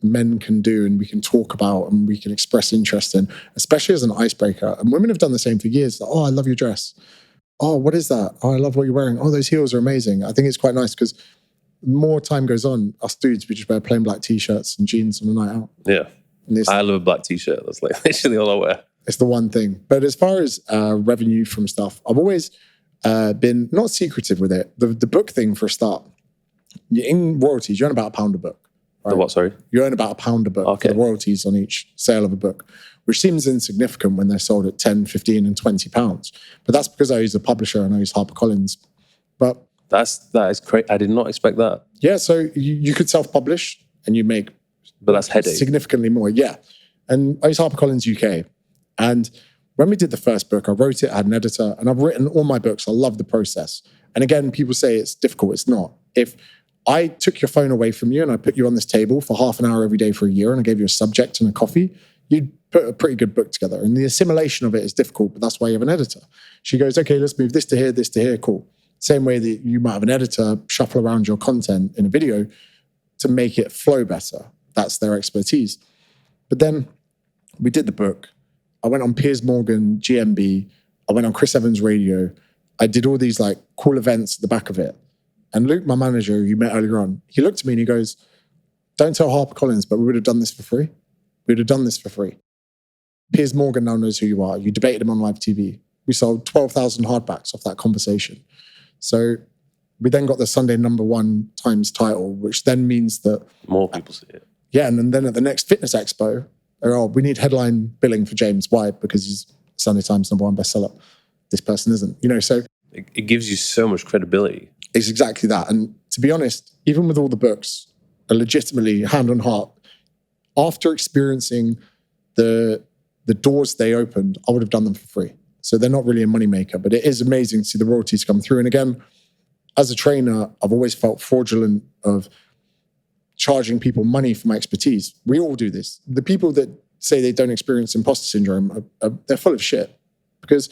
Speaker 1: men can do and we can talk about and we can express interest in, especially as an icebreaker. And women have done the same for years. Like, oh, I love your dress. Oh, what is that? Oh, I love what you're wearing. Oh, those heels are amazing. I think it's quite nice because the more time goes on, us dudes, we just wear plain black t-shirts and jeans on a night out.
Speaker 2: Yeah. I love a black t-shirt. That's like literally all I wear. It's
Speaker 1: the one thing. But as far as revenue from stuff, I've always been not secretive with it. The book thing, for a start, in royalties, you earn about £1 a book. Right?
Speaker 2: The what, sorry?
Speaker 1: You earn about £1 a book for the royalties on each sale of a book, which seems insignificant when they're sold at 10, 15 and £20. But that's because I use a publisher and I use HarperCollins. But
Speaker 2: that is great. I did not expect that.
Speaker 1: Yeah, so you could self-publish and you make
Speaker 2: but that's headache.
Speaker 1: Significantly more, yeah. And I use HarperCollins UK. And when we did the first book, I wrote it, I had an editor, and I've written all my books. I love the process. And again, people say it's difficult. It's not. If I took your phone away from you and I put you on this table for half an hour every day for a year and I gave you a subject and a coffee, you'd put a pretty good book together. And the assimilation of it is difficult, but that's why you have an editor. She goes, okay, let's move this to here, cool. Same way that you might have an editor shuffle around your content in a video to make it flow better. That's their expertise. But then we did the book. I went on Piers Morgan, GMB. I went on Chris Evans Radio. I did all these like cool events at the back of it. And Luke, my manager, who you met earlier on, he looked at me and he goes, don't tell HarperCollins, but we would have done this for free. We would have done this for free. Piers Morgan now knows who you are. You debated him on live TV. We sold 12,000 hardbacks off that conversation. So we then got the Sunday #1 Times title, which then means that
Speaker 2: more people see it.
Speaker 1: Yeah, and then at the next fitness expo, we need headline billing for James. Why? Because he's Sunday Times #1 bestseller. This person isn't, so...
Speaker 2: It gives you so much credibility.
Speaker 1: It's exactly that. And to be honest, even with all the books, legitimately, hand on heart, after experiencing the doors they opened, I would have done them for free. So they're not really a moneymaker, but it is amazing to see the royalties come through. And again, as a trainer, I've always felt fraudulent of charging people money for my expertise. We all do this. The people that say they don't experience imposter syndrome, they're full of shit. Because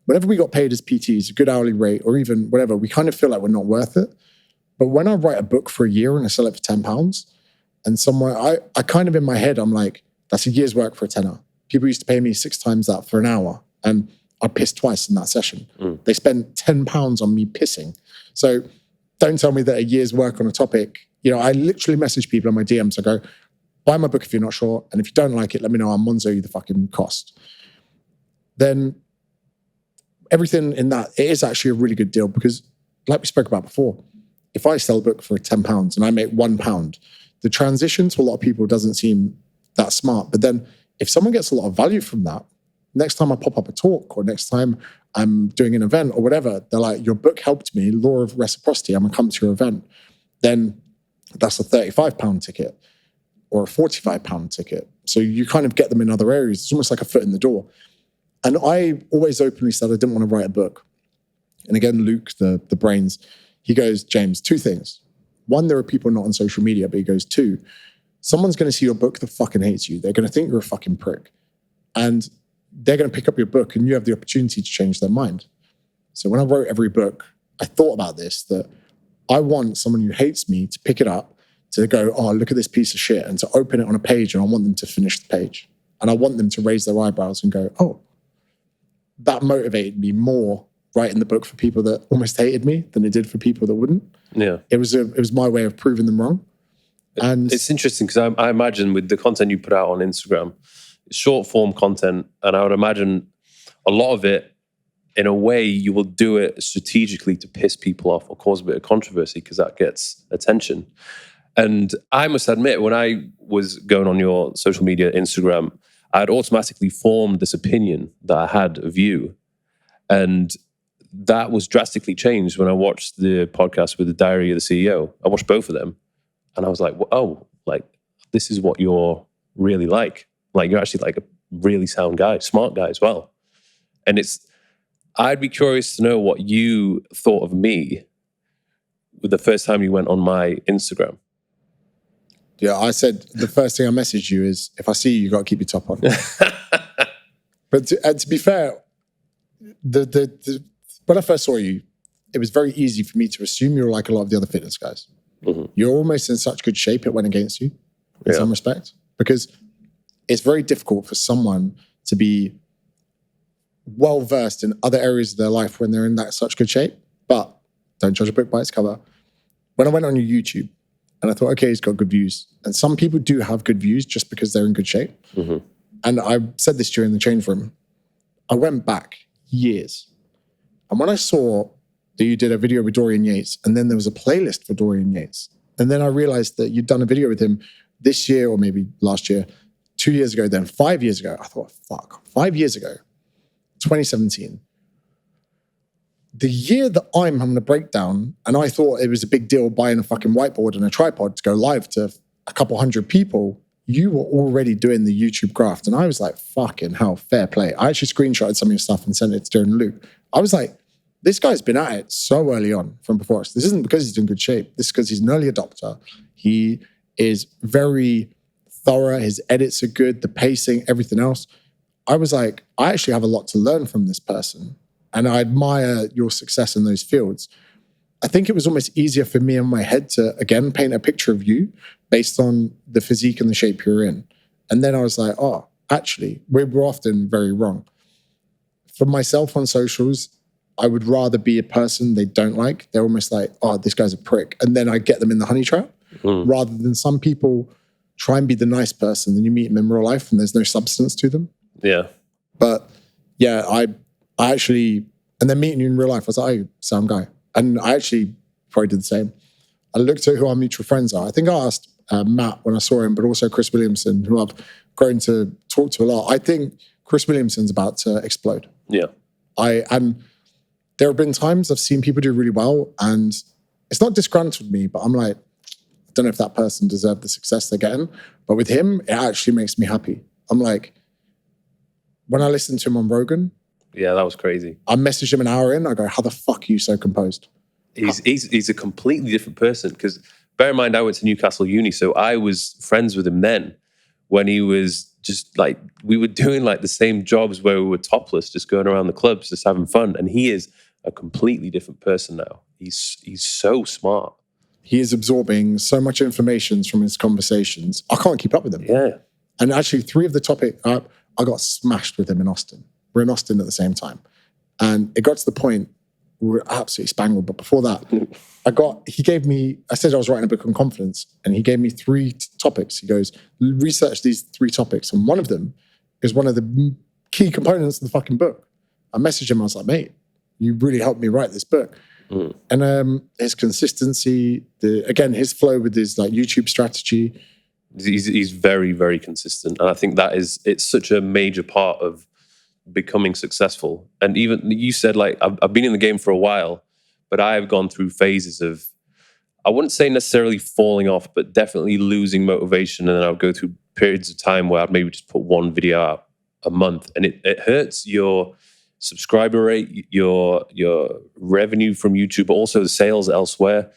Speaker 1: whenever we got paid as PTs, a good hourly rate, or even whatever, we kind of feel like we're not worth it. But when I write a book for a year and I sell it for £10, and somewhere, I kind of in my head, I'm like, that's a year's work for a tenner. People used to pay me 6 times that for an hour. And I pissed twice in that session. They spent £10 on me pissing. So don't tell me that a year's work on a topic, I literally message people on my DMs. I go, buy my book if you're not sure. And if you don't like it, let me know. I'll Monzo you the fucking cost. Then everything in that, it is actually a really good deal because like we spoke about before, if I sell a book for £10 and I make £1, the transition to a lot of people doesn't seem that smart. But then if someone gets a lot of value from that, next time I pop up a talk or next time I'm doing an event or whatever, they're like, your book helped me, law of reciprocity, I'm going to come to your event. Then that's a £35 ticket or a £45 ticket. So you kind of get them in other areas. It's almost like a foot in the door. And I always openly said I didn't want to write a book. And again, Luke, the brains, he goes, James, 2 things. 1, there are people not on social media, but he goes, 2, someone's going to see your book that fucking hates you. They're going to think you're a fucking prick. And they're going to pick up your book and you have the opportunity to change their mind. So when I wrote every book, I thought about this, that I want someone who hates me to pick it up, to go, oh, look at this piece of shit, and to open it on a page, and I want them to finish the page. And I want them to raise their eyebrows and go, oh, that motivated me more writing the book for people that almost hated me than it did for people that wouldn't.
Speaker 2: Yeah.
Speaker 1: It was my way of proving them wrong. And
Speaker 2: it's interesting because I imagine with the content you put out on Instagram, short form content, and I would imagine a lot of it in a way, you will do it strategically to piss people off or cause a bit of controversy because that gets attention. And I must admit, when I was going on your social media, Instagram, I had automatically formed this opinion that I had of you. And that was drastically changed when I watched the podcast with the Diary of the CEO. I watched both of them. And I was like, oh, like, this is what you're really like. Like, you're actually like a really sound guy, smart guy as well. And I'd be curious to know what you thought of me the first time you went on my Instagram.
Speaker 1: Yeah, I said the first thing I messaged you is, if I see you, you got to keep your top on. But to be fair, when I first saw you, it was very easy for me to assume you were like a lot of the other fitness guys. Mm-hmm. You're almost in such good shape, it went against you in some respect. Because it's very difficult for someone to be well-versed in other areas of their life when they're in that such good shape. But don't judge a book by its cover. When I went on your YouTube, and I thought, okay, he's got good views. And some people do have good views just because they're in good shape. Mm-hmm. And I said this during the change room. I went back years. And when I saw that you did a video with Dorian Yates, and then there was a playlist for Dorian Yates, and then I realized that you'd done a video with him this year or maybe last year, 2 years ago, then 5 years ago. I thought, fuck, 5 years ago, 2017. The year that I'm having a breakdown, and I thought it was a big deal buying a fucking whiteboard and a tripod to go live to a couple hundred people, you were already doing the YouTube graft. And I was like, fucking hell, fair play. I actually screenshotted some of your stuff and sent it to Darren Luke. I was like, this guy's been at it so early on from before us. This isn't because he's in good shape. This is because he's an early adopter. He is very thorough. His edits are good, the pacing, everything else. I was like, I actually have a lot to learn from this person. And I admire your success in those fields. I think it was almost easier for me in my head to, again, paint a picture of you based on the physique and the shape you're in. And then I was like, oh, actually, we're often very wrong. For myself on socials, I would rather be a person they don't like. They're almost like, oh, this guy's a prick. And then I get them in the honey trap. Rather than some people try and be the nice person, then you meet them in real life and there's no substance to them.
Speaker 2: Yeah.
Speaker 1: But yeah, I actually, and then meeting you in real life, I was like, oh, sound guy. And I actually probably did the same. I looked at who our mutual friends are. I think I asked Matt when I saw him, but also Chris Williamson, who I've grown to talk to a lot. I think Chris Williamson's about to explode.
Speaker 2: Yeah.
Speaker 1: And there have been times I've seen people do really well, and it's not disgruntled me, but I'm like, I don't know if that person deserved the success they're getting. But with him, it actually makes me happy. I'm like, when I listened to him on Rogan,
Speaker 2: yeah, that was crazy.
Speaker 1: I messaged him an hour in. I go, how the fuck are you so composed?
Speaker 2: He's a completely different person. Because bear in mind, I went to Newcastle Uni, so I was friends with him then when he was just like, we were doing like the same jobs where we were topless, just going around the clubs, just having fun. And he is a completely different person now. He's so smart.
Speaker 1: He is absorbing so much information from his conversations. I can't keep up with him.
Speaker 2: Yeah.
Speaker 1: And actually, 3 of the topic, I got smashed with him in Austin. We're in Austin at the same time. And it got to the point we were absolutely spangled. But before that, I said I was writing a book on confidence, and he gave me 3 topics. He goes, research these 3 topics. And one of them is one of the key components of the fucking book. I messaged him, I was like, mate, you really helped me write this book. And his consistency, his flow with his like YouTube strategy.
Speaker 2: He's very, very consistent. And I think it's such a major part of becoming successful. And even you said, like, I've been in the game for a while, but I have gone through phases of, I wouldn't say necessarily falling off, but definitely losing motivation. And then I would go through periods of time where I'd maybe just put 1 video out a month, and it hurts your subscriber rate, your revenue from YouTube, but also the sales elsewhere.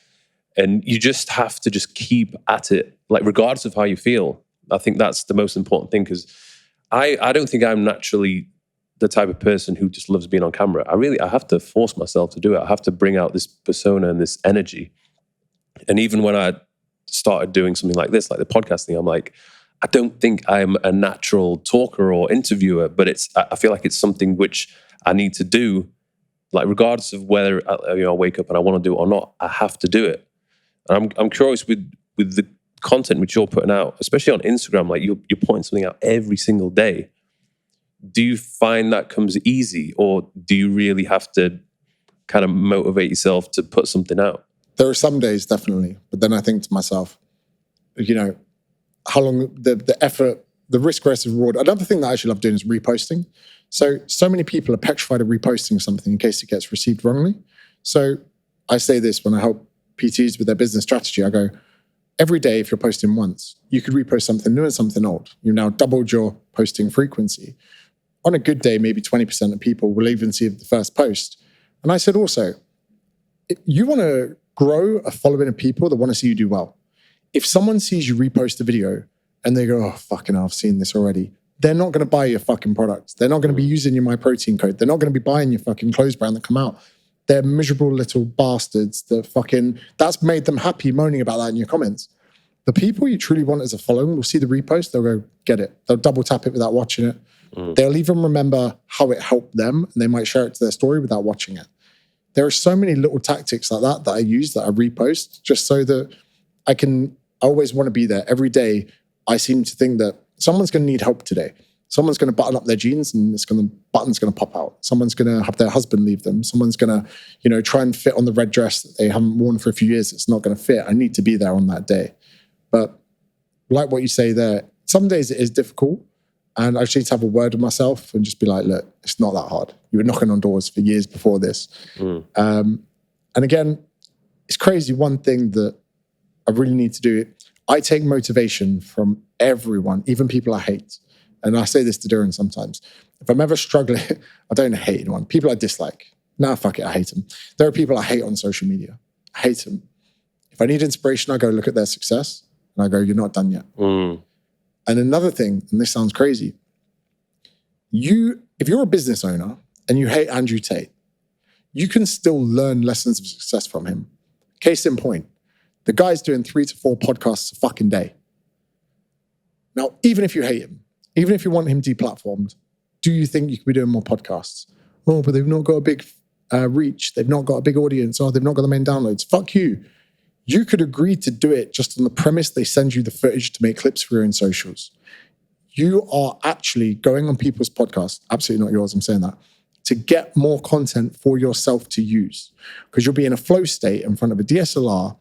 Speaker 2: And you just have to just keep at it, like regardless of how you feel. I think that's the most important thing, because I don't think I'm naturally the type of person who just loves being on camera. I have to force myself to do it. I have to bring out this persona and this energy. And even when I started doing something like this, like the podcasting, I'm like, I don't think I'm a natural talker or interviewer, but I feel like it's something which I need to do, like regardless of whether I wake up and I want to do it or not, I have to do it. And I'm curious with the content which you're putting out, especially on Instagram, like you're putting something out every single day. do you find that comes easy, or do you really have to kind of motivate yourself to put something out?
Speaker 1: There are some days, definitely. But then I think to myself, how long the effort, the risk versus reward. Another thing that I actually love doing is reposting. So many people are petrified of reposting something in case it gets received wrongly. So I say this when I help PTs with their business strategy. I go, every day, if you're posting once, you could repost something new and something old. You've now doubled your posting frequency. On a good day, maybe 20% of people will even see the first post. And I said also, you want to grow a following of people that want to see you do well. If someone sees you repost a video and they go, oh, fucking hell, I've seen this already, they're not going to buy your fucking products. They're not going to be using your My Protein code. They're not going to be buying your fucking clothes brand that come out. They're miserable little bastards that's made them happy moaning about that in your comments. The people you truly want as a following will see the repost, they'll go, get it. They'll double tap it without watching it. They'll even remember how it helped them, and they might share it to their story without watching it. There are so many little tactics like that I use, that I repost, just so that I always want to be there. Every day, I seem to think that someone's going to need help today. Someone's going to button up their jeans and button's going to pop out. Someone's going to have their husband leave them. Someone's going to, try and fit on the red dress that they haven't worn for a few years. It's not going to fit. I need to be there on that day. But like what you say there, some days it is difficult. And I just need to have a word with myself and just be like, look, it's not that hard. You were knocking on doors for years before this. And again, it's crazy. One thing that I really need to do, I take motivation from everyone, even people I hate. And I say this to Duran sometimes. If I'm ever struggling, I don't hate anyone. People I dislike. Nah, fuck it, I hate them. There are people I hate on social media. I hate them. If I need inspiration, I go look at their success and I go, you're not done yet. And another thing, and this sounds crazy, if you're a business owner and you hate Andrew Tate, you can still learn lessons of success from him. Case in point, the guy's doing 3 to 4 podcasts a fucking day. Now, even if you hate him, even if you want him deplatformed, do you think you could be doing more podcasts? Oh, but they've not got a big reach. They've not got a big audience. Oh, they've not got the main downloads. Fuck you. You could agree to do it just on the premise they send you the footage to make clips for your own socials. You are actually going on people's podcasts, absolutely not yours, I'm saying that, to get more content for yourself to use. Because you'll be in a flow state in front of a DSLR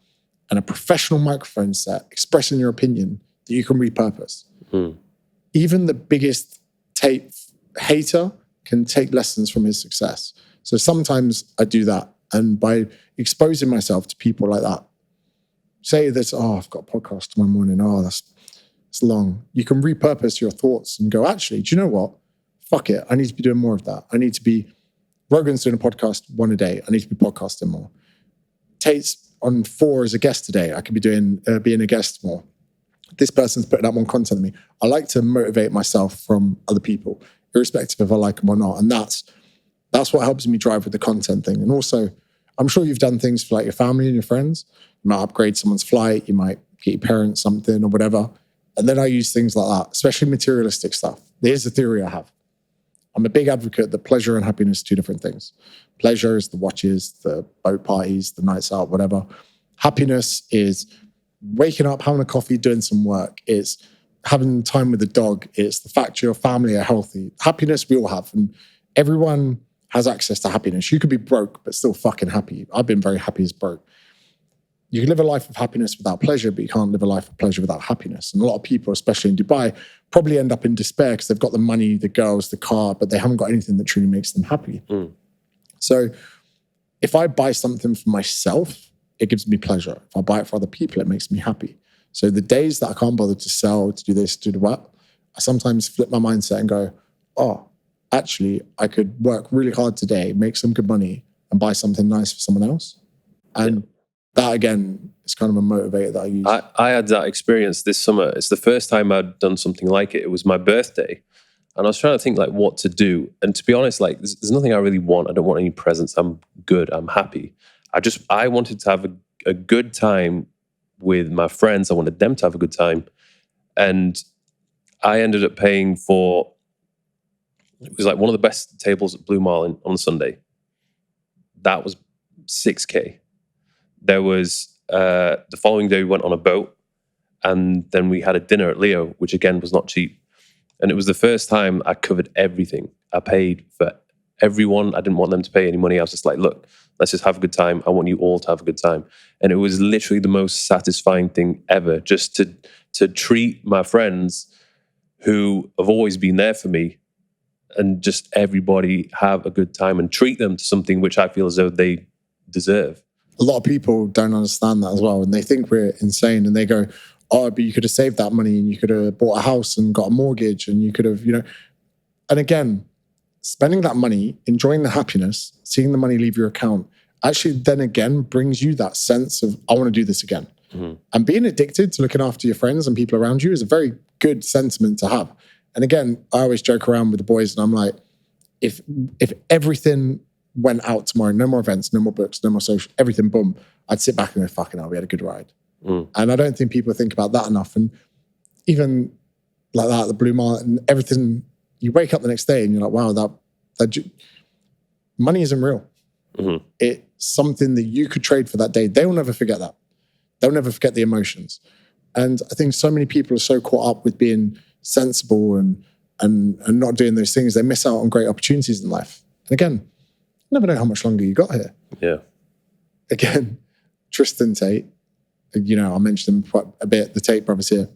Speaker 1: and a professional microphone set expressing your opinion that you can repurpose. Even the biggest hater can take lessons from his success. So sometimes I do that. And by exposing myself to people like that, say this, oh, I've got a podcast tomorrow morning. Oh, it's long. You can repurpose your thoughts and go, actually, do you know what? Fuck it. I need to be doing more of that. Rogan's doing a podcast 1 a day. I need to be podcasting more. Tate's on 4 as a guest today. I could be being a guest more. This person's putting out more content than me. I like to motivate myself from other people, irrespective if I like them or not. And that's what helps me drive with the content thing. And also, I'm sure you've done things for like your family and your friends. You might upgrade someone's flight. You might get your parents something or whatever. And then I use things like that, especially materialistic stuff. Here's the theory I have. I'm a big advocate that pleasure and happiness are 2 different things. Pleasure is the watches, the boat parties, the nights out, whatever. Happiness is waking up, having a coffee, doing some work. It's having time with the dog. It's the fact your family are healthy. Happiness we all have. And everyone has access to happiness. You could be broke, but still fucking happy. I've been very happy as broke. You can live a life of happiness without pleasure, but you can't live a life of pleasure without happiness. And a lot of people, especially in Dubai, probably end up in despair because they've got the money, the girls, the car, but they haven't got anything that truly makes them happy. So if I buy something for myself, it gives me pleasure. If I buy it for other people, it makes me happy. So the days that I can't bother to sell, to do this, to do that, I sometimes flip my mindset and go, oh, actually, I could work really hard today, make some good money, and buy something nice for someone else. And that, again, is kind of a motivator that I use.
Speaker 2: I had that experience this summer. It's the first time I'd done something like it. It was my birthday. And I was trying to think like what to do. And to be honest, like there's nothing I really want. I don't want any presents. I'm good. I'm happy. I wanted to have a good time with my friends. I wanted them to have a good time. And I ended up paying for, it was like one of the best tables at Blue Marlin on Sunday. That was $6,000. There was, the following day we went on a boat, and then we had a dinner at Leo, which again was not cheap. And it was the first time I covered everything. I paid for everyone. I didn't want them to pay any money. I was just like, look, let's just have a good time. I want you all to have a good time. And it was literally the most satisfying thing ever, just to treat my friends who have always been there for me, and just everybody have a good time and treat them to something which I feel as though they deserve.
Speaker 1: A lot of people don't understand that as well. And they think we're insane, and they go, oh, but you could have saved that money and you could have bought a house and got a mortgage and you could have, and again, spending that money, enjoying the happiness, seeing the money leave your account, actually then again brings you that sense of, I want to do this again. Mm-hmm. And being addicted to looking after your friends and people around you is a very good sentiment to have. And again, I always joke around with the boys and I'm like, if everything went out tomorrow, no more events, no more books, no more social, everything, boom, I'd sit back and go, fucking hell, we had a good ride. Mm. And I don't think people think about that enough. And even like that, the Blue Marlin, everything, you wake up the next day and you're like, wow, that money isn't real. Mm-hmm. It's something that you could trade for that day. They will never forget that. They'll never forget the emotions. And I think so many people are so caught up with being sensible and not doing those things, they miss out on great opportunities in life. And again, you never know how much longer you got here.
Speaker 2: Yeah.
Speaker 1: Again, Thurston Tate, I mentioned him quite a bit, the Tate brothers here.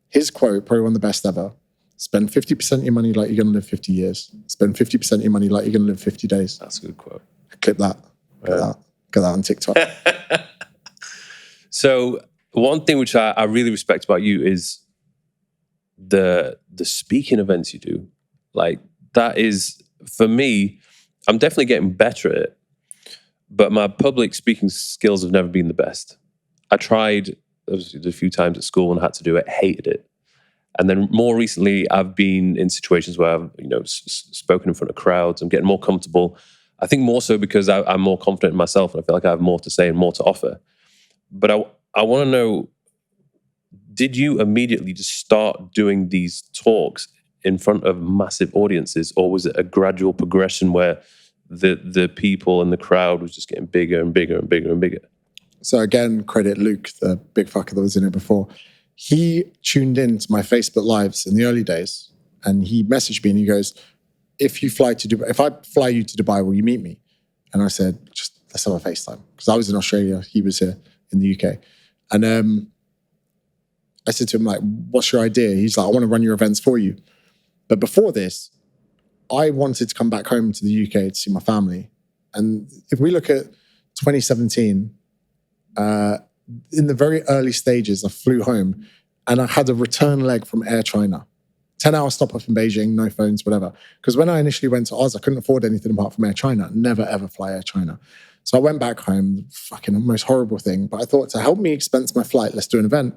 Speaker 1: His quote, probably one of the best ever: spend 50% of your money like you're going to live 50 years. Spend 50% of your money like you're going to live 50 days.
Speaker 2: That's a good quote.
Speaker 1: Clip that. Get that on TikTok.
Speaker 2: So one thing which I really respect about you is the speaking events you do. Like, that is, for me, I'm definitely getting better at it, but my public speaking skills have never been the best. I tried a few times at school and had to do it, hated it. And then more recently, I've been in situations where I've spoken in front of crowds. I'm getting more comfortable. I think more so because I'm more confident in myself and I feel like I have more to say and more to offer. But I want to know, did you immediately just start doing these talks in front of massive audiences, or was it a gradual progression where the people and the crowd was just getting bigger and bigger and bigger and bigger?
Speaker 1: So again, credit Luke, the big fucker that was in it before. He tuned in to my Facebook Lives in the early days, and he messaged me and he goes, if I fly you to Dubai, will you meet me? And I said, just let's have a FaceTime. Because I was in Australia, he was here in the UK. And I said to him, like, what's your idea? He's like, I want to run your events for you. But before this, I wanted to come back home to the UK to see my family. And if we look at 2017, in the very early stages, I flew home and I had a return leg from Air China. 10-hour stop off in Beijing, no phones, whatever. Because when I initially went to Oz, I couldn't afford anything apart from Air China. Never, ever fly Air China. So I went back home, fucking most horrible thing. But I thought, to help me expense my flight, let's do an event.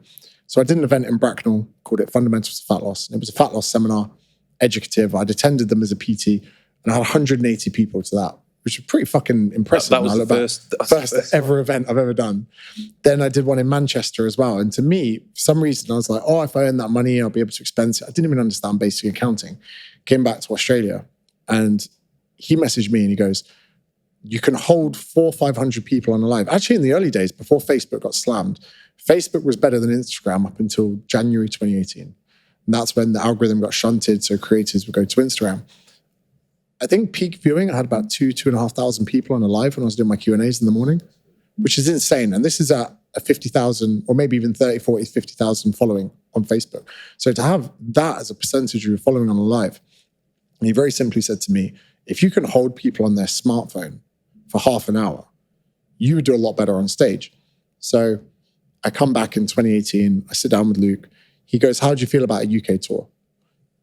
Speaker 1: So I did an event in Bracknell, called it Fundamentals of Fat Loss. And it was a fat loss seminar, educative. I'd attended them as a PT, and I had 180 people to that, which was pretty fucking impressive.
Speaker 2: That was the first
Speaker 1: ever event I've ever done. Then I did one in Manchester as well. And to me, for some reason, I was like, oh, if I earn that money, I'll be able to expense it. I didn't even understand basic accounting. Came back to Australia, and he messaged me and he goes, you can hold 400 or 500 people on a live. Actually, in the early days, before Facebook got slammed, Facebook was better than Instagram up until January 2018. And that's when the algorithm got shunted, so creators would go to Instagram. I think peak viewing, I had about 2,500 people on a live when I was doing my Q&As in the morning, which is insane. And this is at a 50,000 or maybe even 30, 40, 50,000 following on Facebook. So to have that as a percentage of your following on a live, and he very simply said to me, if you can hold people on their smartphone for half an hour, you would do a lot better on stage. So I come back in 2018, I sit down with Luke. He goes, how do you feel about a UK tour?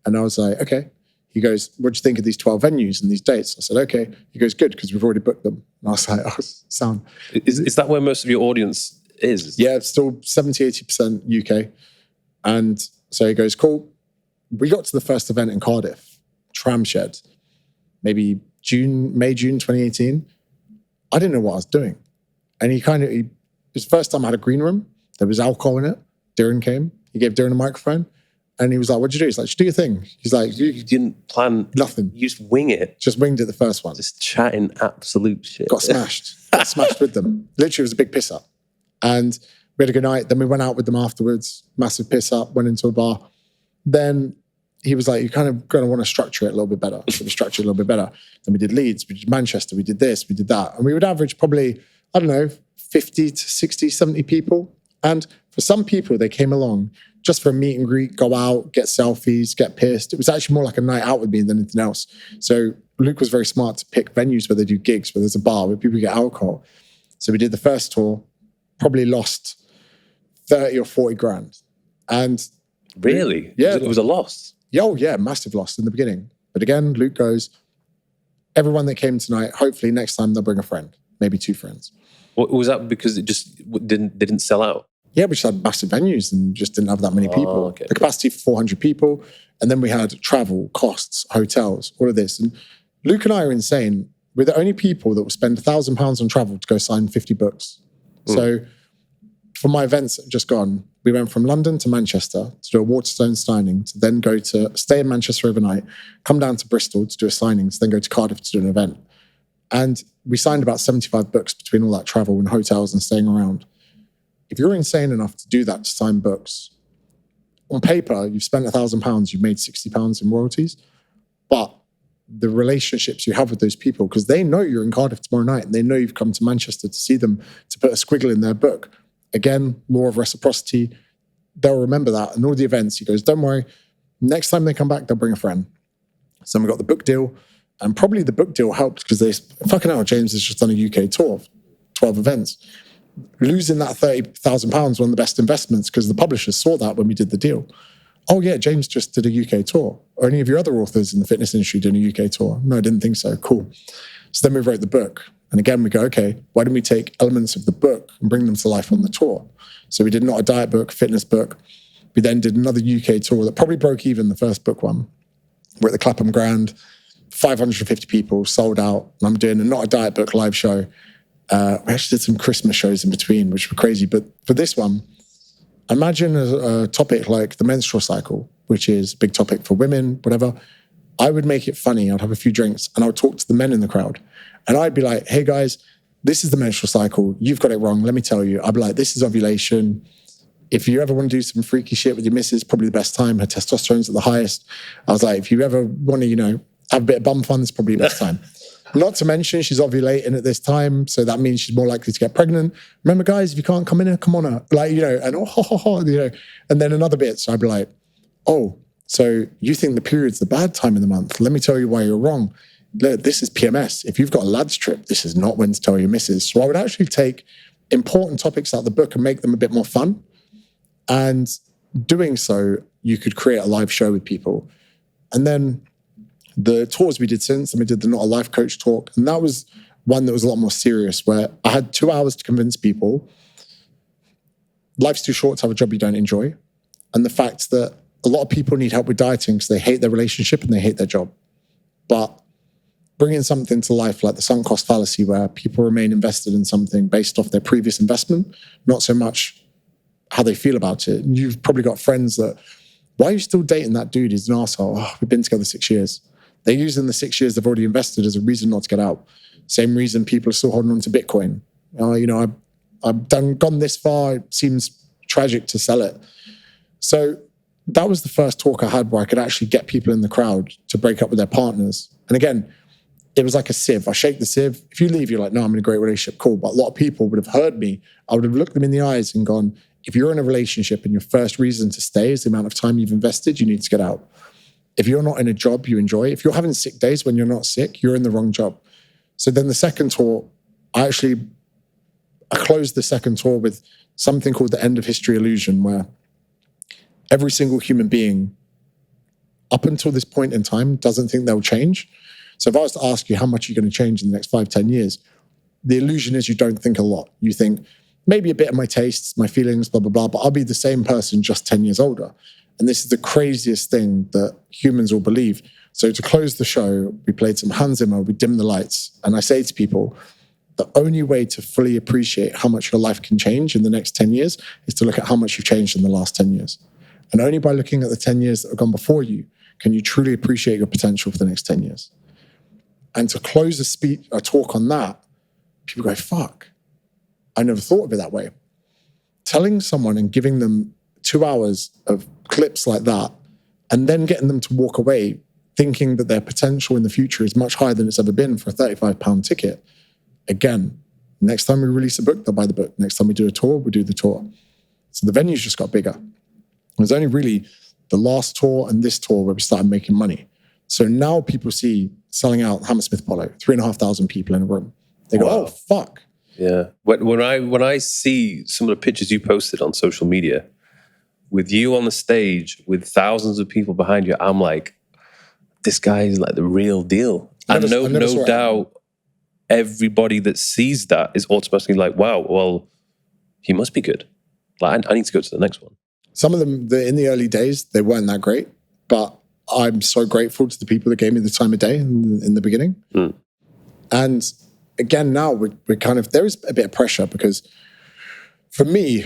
Speaker 1: And I was like, okay. He goes, what do you think of these 12 venues and these dates? I said, okay. He goes, good, because we've already booked them. And I was like, oh, sound.
Speaker 2: Is that where most of your audience is?
Speaker 1: Yeah, it's still 70, 80% UK. And so he goes, cool. We got to the first event in Cardiff, Tramshed, maybe May, June 2018. I didn't know what I was doing. And it was the first time I had a green room. There was alcohol in it. Darren came. He gave Darren a microphone. And he was like, what'd you do? He's like, just do your thing. He's like,
Speaker 2: you didn't plan
Speaker 1: nothing.
Speaker 2: You just wing it.
Speaker 1: Just winged it the first one.
Speaker 2: Just chatting absolute shit.
Speaker 1: Got smashed. Got smashed with them. Literally, it was a big piss up. And we had a good night. Then we went out with them afterwards. Massive piss up. Went into a bar. Then he was like, you're kind of going to want to structure it a little bit better. So we structured it a little bit better. Then we did Leeds, we did Manchester, we did this, we did that. And we would average probably, I don't know, 50 to 60, 70 people. And for some people, they came along just for a meet and greet, go out, get selfies, get pissed. It was actually more like a night out with me than anything else. So Luke was very smart to pick venues where they do gigs, where there's a bar, where people get alcohol. So we did the first tour, probably lost 30 or 40 grand. And
Speaker 2: really?
Speaker 1: Yeah.
Speaker 2: It was a loss.
Speaker 1: Oh, yeah, massive loss in the beginning. But again, Luke goes, everyone that came tonight, hopefully next time they'll bring a friend, maybe 2 friends.
Speaker 2: Was that because it just didn't sell out?
Speaker 1: Yeah, we just had massive venues and just didn't have that many people.
Speaker 2: Okay.
Speaker 1: The capacity for 400 people. And then we had travel, costs, hotels, all of this. And Luke and I are insane. We're the only people that will spend £1,000 on travel to go sign 50 books. So for my events that have just gone, we went from London to Manchester to do a Waterstone signing, to then go to stay in Manchester overnight, come down to Bristol to do a signing, to then go to Cardiff to do an event. And we signed about 75 books between all that travel and hotels and staying around. If you're insane enough to do that, to sign books, on paper, you've spent £1,000, you've made £60 in royalties. But the relationships you have with those people, because they know you're in Cardiff tomorrow night and they know you've come to Manchester to see them, to put a squiggle in their book. Again, law of reciprocity, they'll remember that. And all the events, he goes, don't worry, next time they come back, they'll bring a friend. So we got the book deal, and probably the book deal helped because they, fucking hell, James has just done a UK tour, 12 events. Losing that £30,000, one of the best investments, because the publishers saw that when we did the deal. Oh yeah, James just did a UK tour. Are any of your other authors in the fitness industry doing a UK tour? No, I didn't think so. Cool. So then we wrote the book. And again, we go, okay, why don't we take elements of the book and bring them to life on the tour? So we did not a diet book, fitness book. We then did another UK tour that probably broke even the first book one. We're at the Clapham Grand, 550 people, sold out. And I'm doing a not a diet book live show. We actually did some Christmas shows in between, which were crazy. But for this one, imagine a topic like the menstrual cycle, which is a big topic for women, whatever. I would make it funny. I'd have a few drinks and I would talk to the men in the crowd. And I'd be like, hey guys, this is the menstrual cycle. You've got it wrong. Let me tell you. I'd be like, this is ovulation. If you ever want to do some freaky shit with your missus, probably the best time. Her testosterone's at the highest. I was like, if you ever want to, have a bit of bum fun, it's probably the best time. Not to mention she's ovulating at this time, so that means she's more likely to get pregnant. Remember, guys, if you can't come in here, come on her. And then another bit. So I'd be like, oh, so you think the period's the bad time in the month? Let me tell you why you're wrong. Look, this is PMS. If you've got a lad's trip, this is not when to tell your missus. So I would actually take important topics out of the book and make them a bit more fun. And doing so, you could create a live show with people. And then the tours we did since, and we did the Not a Life Coach talk, and that was one that was a lot more serious, where I had 2 hours to convince people life's too short to have a job you don't enjoy, and the fact that a lot of people need help with dieting because they hate their relationship and they hate their job. But bringing something to life like the sunk cost fallacy, where people remain invested in something based off their previous investment, not so much how they feel about it. And you've probably got friends that, why are you still dating that dude? He's an asshole. Oh, we've been together 6 years. They're using the 6 years they've already invested as a reason not to get out. Same reason people are still holding on to Bitcoin. I've gone this far. It seems tragic to sell it. So that was the first talk I had where I could actually get people in the crowd to break up with their partners. And again, it was like a sieve. I shake the sieve. If you leave, you're like, no, I'm in a great relationship. Cool. But a lot of people would have heard me. I would have looked them in the eyes and gone, if you're in a relationship and your first reason to stay is the amount of time you've invested, you need to get out. If you're not in a job you enjoy, if you're having sick days when you're not sick, you're in the wrong job. So then the second tour, I closed the second tour with something called the end of history illusion, where every single human being up until this point in time doesn't think they'll change. So if I was to ask you how much you're going to change in the next 5, 10 years, the illusion is you don't think a lot. You think maybe a bit of my tastes, my feelings, blah, blah, blah, but I'll be the same person just 10 years older. And this is the craziest thing that humans will believe. So to close the show, we played some Hans Zimmer, we dimmed the lights. And I say to people, the only way to fully appreciate how much your life can change in the next 10 years is to look at how much you've changed in the last 10 years. And only by looking at the 10 years that have gone before you can you truly appreciate your potential for the next 10 years. And to close a talk on that, people go, fuck, I never thought of it that way. Telling someone and giving them 2 hours of clips like that and then getting them to walk away thinking that their potential in the future is much higher than it's ever been for a £35 ticket. Again, next time we release a book, they'll buy the book. Next time we do a tour, we do the tour. So the venues just got bigger. It was only really the last tour and this tour where we started making money. So now people see selling out Hammersmith Polo, 3,500 people in a room. They go, oh, fuck.
Speaker 2: Yeah. When I see some of the pictures you posted on social media with you on the stage with thousands of people behind you, I'm like, this guy is like the real deal. And no doubt everybody that sees that is automatically like, wow, well, he must be good. Like, I need to go to the next one.
Speaker 1: Some of them, in the early days, they weren't that great, but I'm so grateful to the people that gave me the time of day in the beginning. Mm. And again, now we're kind of, there is a bit of pressure because for me,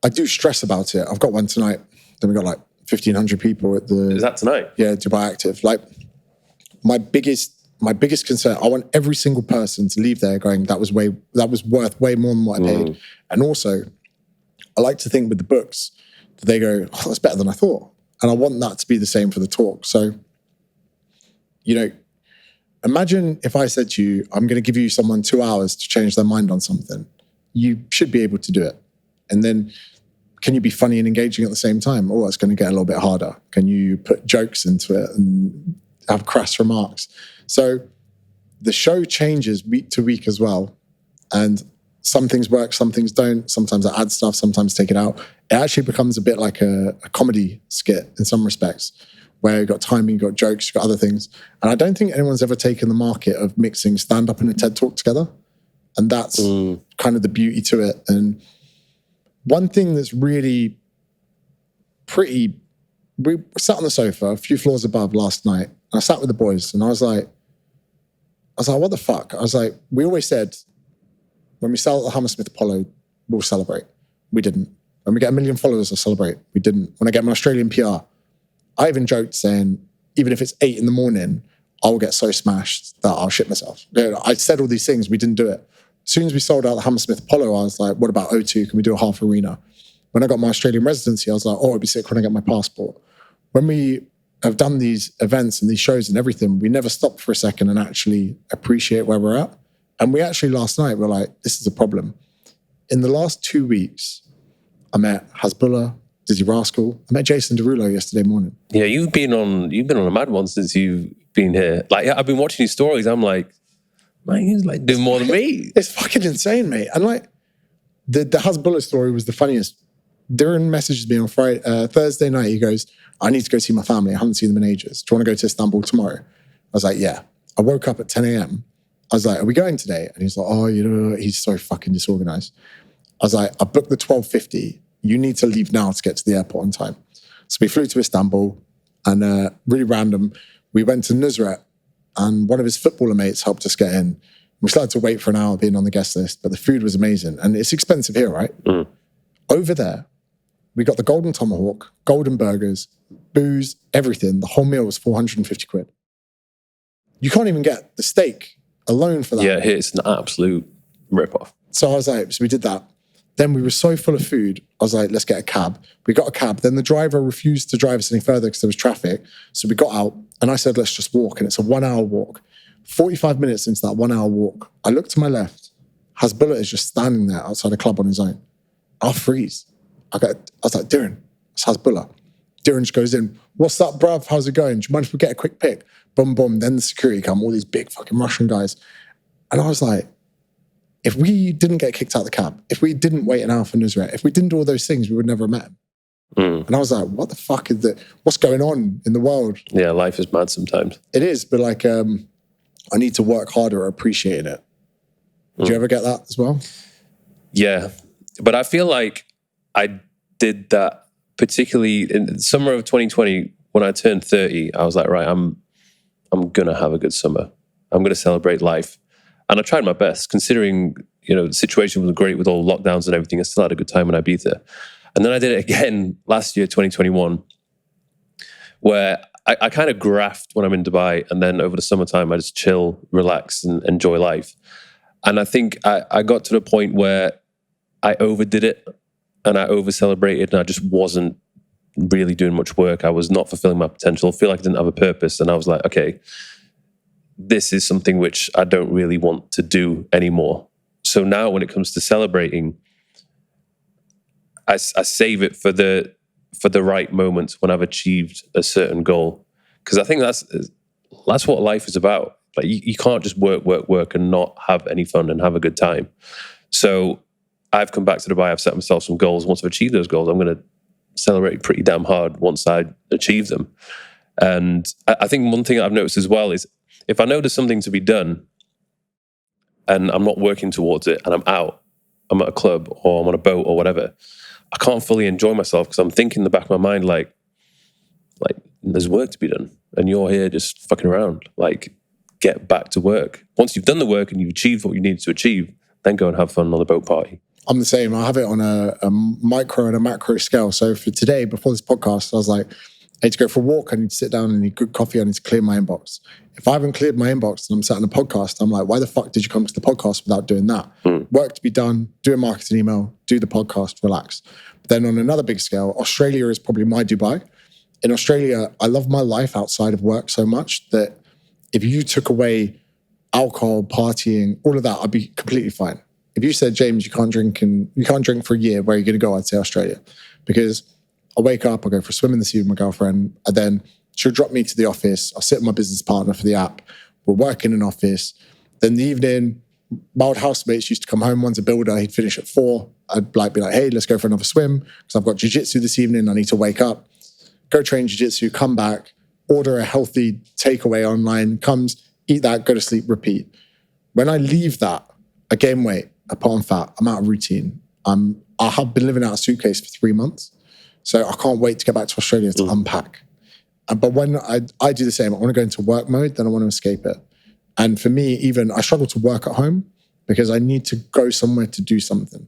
Speaker 1: I do stress about it. I've got one tonight. Then we got like 1,500 people at the...
Speaker 2: Is that tonight?
Speaker 1: Yeah, Dubai Active. Like my biggest concern, I want every single person to leave there going, that was worth way more than what I paid. And also, I like to think with the books that they go, oh, that's better than I thought. And I want that to be the same for the talk. So, you know, imagine if I said to you, I'm going to give you someone 2 hours to change their mind on something. You should be able to do it. And then can you be funny and engaging at the same time? Oh, it's going to get a little bit harder. Can you put jokes into it and have crass remarks? So the show changes week to week as well. And some things work, some things don't. Sometimes I add stuff, sometimes take it out. It actually becomes a bit like a comedy skit in some respects, where you've got timing, you've got jokes, you've got other things. And I don't think anyone's ever taken the market of mixing stand-up and a TED Talk together. And that's kind of the beauty to it. And one thing that's really pretty, we sat on the sofa a few floors above last night, and I sat with the boys, and I was like, what the fuck? I was like, we always said, when we sell at the Hammersmith Apollo, we'll celebrate. We didn't. When we get 1 million followers, I'll celebrate. We didn't. When I get my Australian PR, I even joked saying, even if it's 8 a.m, I'll get so smashed that I'll shit myself. I said all these things, we didn't do it. As soon as we sold out the Hammersmith Apollo, I was like, what about E002? Can we do a half arena? When I got my Australian residency, I was like, oh, it'd be sick when I get my passport. When we have done these events and these shows and everything, we never stop for a second and actually appreciate where we're at. And we actually last night were like, this is a problem. In the last 2 weeks, I met Hasbulla, Dizzy Rascal. I met Jason Derulo yesterday morning. Yeah,
Speaker 2: you've been on a mad one since you've been here. Like, I've been watching these stories. I'm like, man, he's like doing more than me.
Speaker 1: It's fucking insane, mate. And like, the Hasbulla story was the funniest. Darren messaged me on Thursday night. He goes, I need to go see my family. I haven't seen them in ages. Do you want to go to Istanbul tomorrow? I was like, yeah. I woke up at 10 a.m. I was like, are we going today? And he's like, oh, you know, he's so fucking disorganized. I was like, I booked the 12:50. You need to leave now to get to the airport on time. So we flew to Istanbul, and really random, we went to Nusret, and one of his footballer mates helped us get in. We still had to wait for an hour being on the guest list, but the food was amazing. And it's expensive here, right? Over there, we got the Golden Tomahawk, golden burgers, booze, everything. The whole meal was 450 quid. You can't even get the steak alone for that.
Speaker 2: Yeah, it's an absolute rip-off.
Speaker 1: So I was like, so we did that. Then we were so full of food, I was like, let's get a cab. We got a cab. Then the driver refused to drive us any further because there was traffic. So we got out, and I said, let's just walk. And it's a 1 hour walk. 45 minutes into that 1 hour walk, I look to my left. Hasbulla is just standing there outside a club on his own. I'll freeze. I was like, Darren, it's Hasbulla. Darren just goes in, what's up, bruv? How's it going? Do you mind if we get a quick pic? Boom, boom. Then the security come, all these big fucking Russian guys. And I was like, if we didn't get kicked out of the cab, if we didn't wait an hour for Nusret, if we didn't do all those things, we would never have met him. And I was like, what the fuck is that? What's going on in the world?
Speaker 2: Yeah, life is mad sometimes.
Speaker 1: It is, but like, I need to work harder at appreciating it. Do you ever get that as well?
Speaker 2: Yeah, but I feel like I did that particularly in the summer of 2020 when I turned 30. I was like, right, I'm going to have a good summer. I'm going to celebrate life. And I tried my best, considering, you know, the situation was great with all lockdowns and everything. I still had a good time in Ibiza. And then I did it again last year, 2021, where I kind of graphed when I'm in Dubai. And then over the summertime, I just chill, relax, and enjoy life. And I think I got to the point where I overdid it and I over-celebrated, and I just wasn't really doing much work. I was not fulfilling my potential. I feel like I didn't have a purpose. And I was like, okay, this is something which I don't really want to do anymore. So now when it comes to celebrating, I save it for the right moments when I've achieved a certain goal. Because I think that's what life is about. Like you can't just work and not have any fun and have a good time. So I've come back to Dubai. I've set myself some goals. Once I've achieved those goals, I'm going to celebrate pretty damn hard once I achieve them. And I think one thing I've noticed as well is if I know there's something to be done and I'm not working towards it and I'm out, I'm at a club or I'm on a boat or whatever, I can't fully enjoy myself because I'm thinking in the back of my mind, like there's work to be done and you're here just fucking around. Like, get back to work. Once you've done the work and you've achieved what you needed to achieve, then go and have fun on the boat party.
Speaker 1: I'm the same. I have it on a micro and a macro scale. So for today, before this podcast, I was like, I need to go for a walk. I need to sit down and need good coffee. I need to clear my inbox. If I haven't cleared my inbox and I'm sat on a podcast, I'm like, why the fuck did you come to the podcast without doing that? Work to be done, do a marketing email, do the podcast, relax. But then on another big scale, Australia is probably my Dubai. In Australia, I love my life outside of work so much that if you took away alcohol, partying, all of that, I'd be completely fine. If you said, James, you can't drink for a year, where are you going to go? I'd say Australia. Because I wake up, I go for a swim in the sea with my girlfriend, and then she'll drop me to the office. I'll sit with my business partner for the app. We'll work in an office. Then in the evening, my old housemates used to come home. One's a builder. He'd finish at 4. I'd be like, hey, let's go for another swim because I've got jiu-jitsu this evening. I need to wake up, go train jiu-jitsu, come back, order a healthy takeaway online, comes, eat that, go to sleep, repeat. When I leave that, I gain weight, I put on fat, I'm out of routine. I have been living out a suitcase for 3 months. So I can't wait to get back to Australia to unpack. But when I do the same, I want to go into work mode, then I want to escape it. And for me, even I struggle to work at home because I need to go somewhere to do something.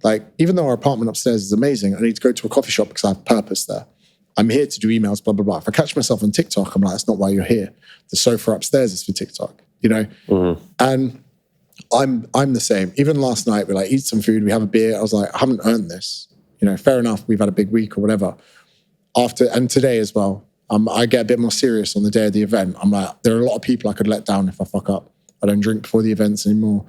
Speaker 1: Like, even though our apartment upstairs is amazing, I need to go to a coffee shop because I have purpose there. I'm here to do emails, blah, blah, blah. If I catch myself on TikTok, I'm like, that's not why you're here. The sofa upstairs is for TikTok, you know? And I'm the same. Even last night, we eat some food, we have a beer. I was like, I haven't earned this. You know, fair enough, we've had a big week or whatever. And today as well, I get a bit more serious on the day of the event. I'm like, there are a lot of people I could let down if I fuck up. I don't drink before the events anymore.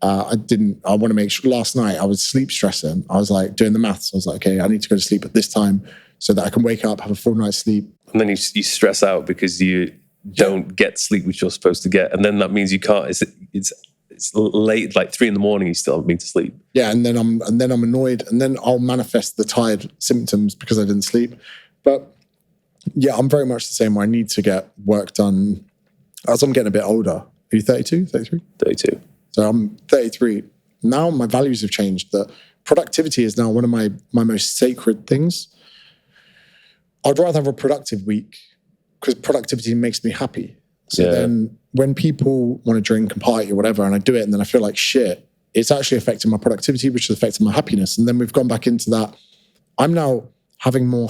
Speaker 1: I want to make sure. Last night, I was sleep stressing. I was like doing the maths. I was like, okay, I need to go to sleep at this time so that I can wake up, have a full night's sleep.
Speaker 2: And then you stress out because you don't get sleep, which you're supposed to get. And then that means you can't, it's late, like 3 a.m, you still haven't been to sleep.
Speaker 1: Yeah, and then I'm annoyed, and then I'll manifest the tired symptoms because I didn't sleep. But yeah, I'm very much the same way. I need to get work done as I'm getting a bit older. Are you 32, 33?
Speaker 2: 32.
Speaker 1: So I'm 33. Now my values have changed. That productivity is now one of my most sacred things. I'd rather have a productive week because productivity makes me happy. So then when people want to drink and party or whatever, and I do it and then I feel like shit, it's actually affecting my productivity, which is affecting my happiness. And then we've gone back into that. I'm now having more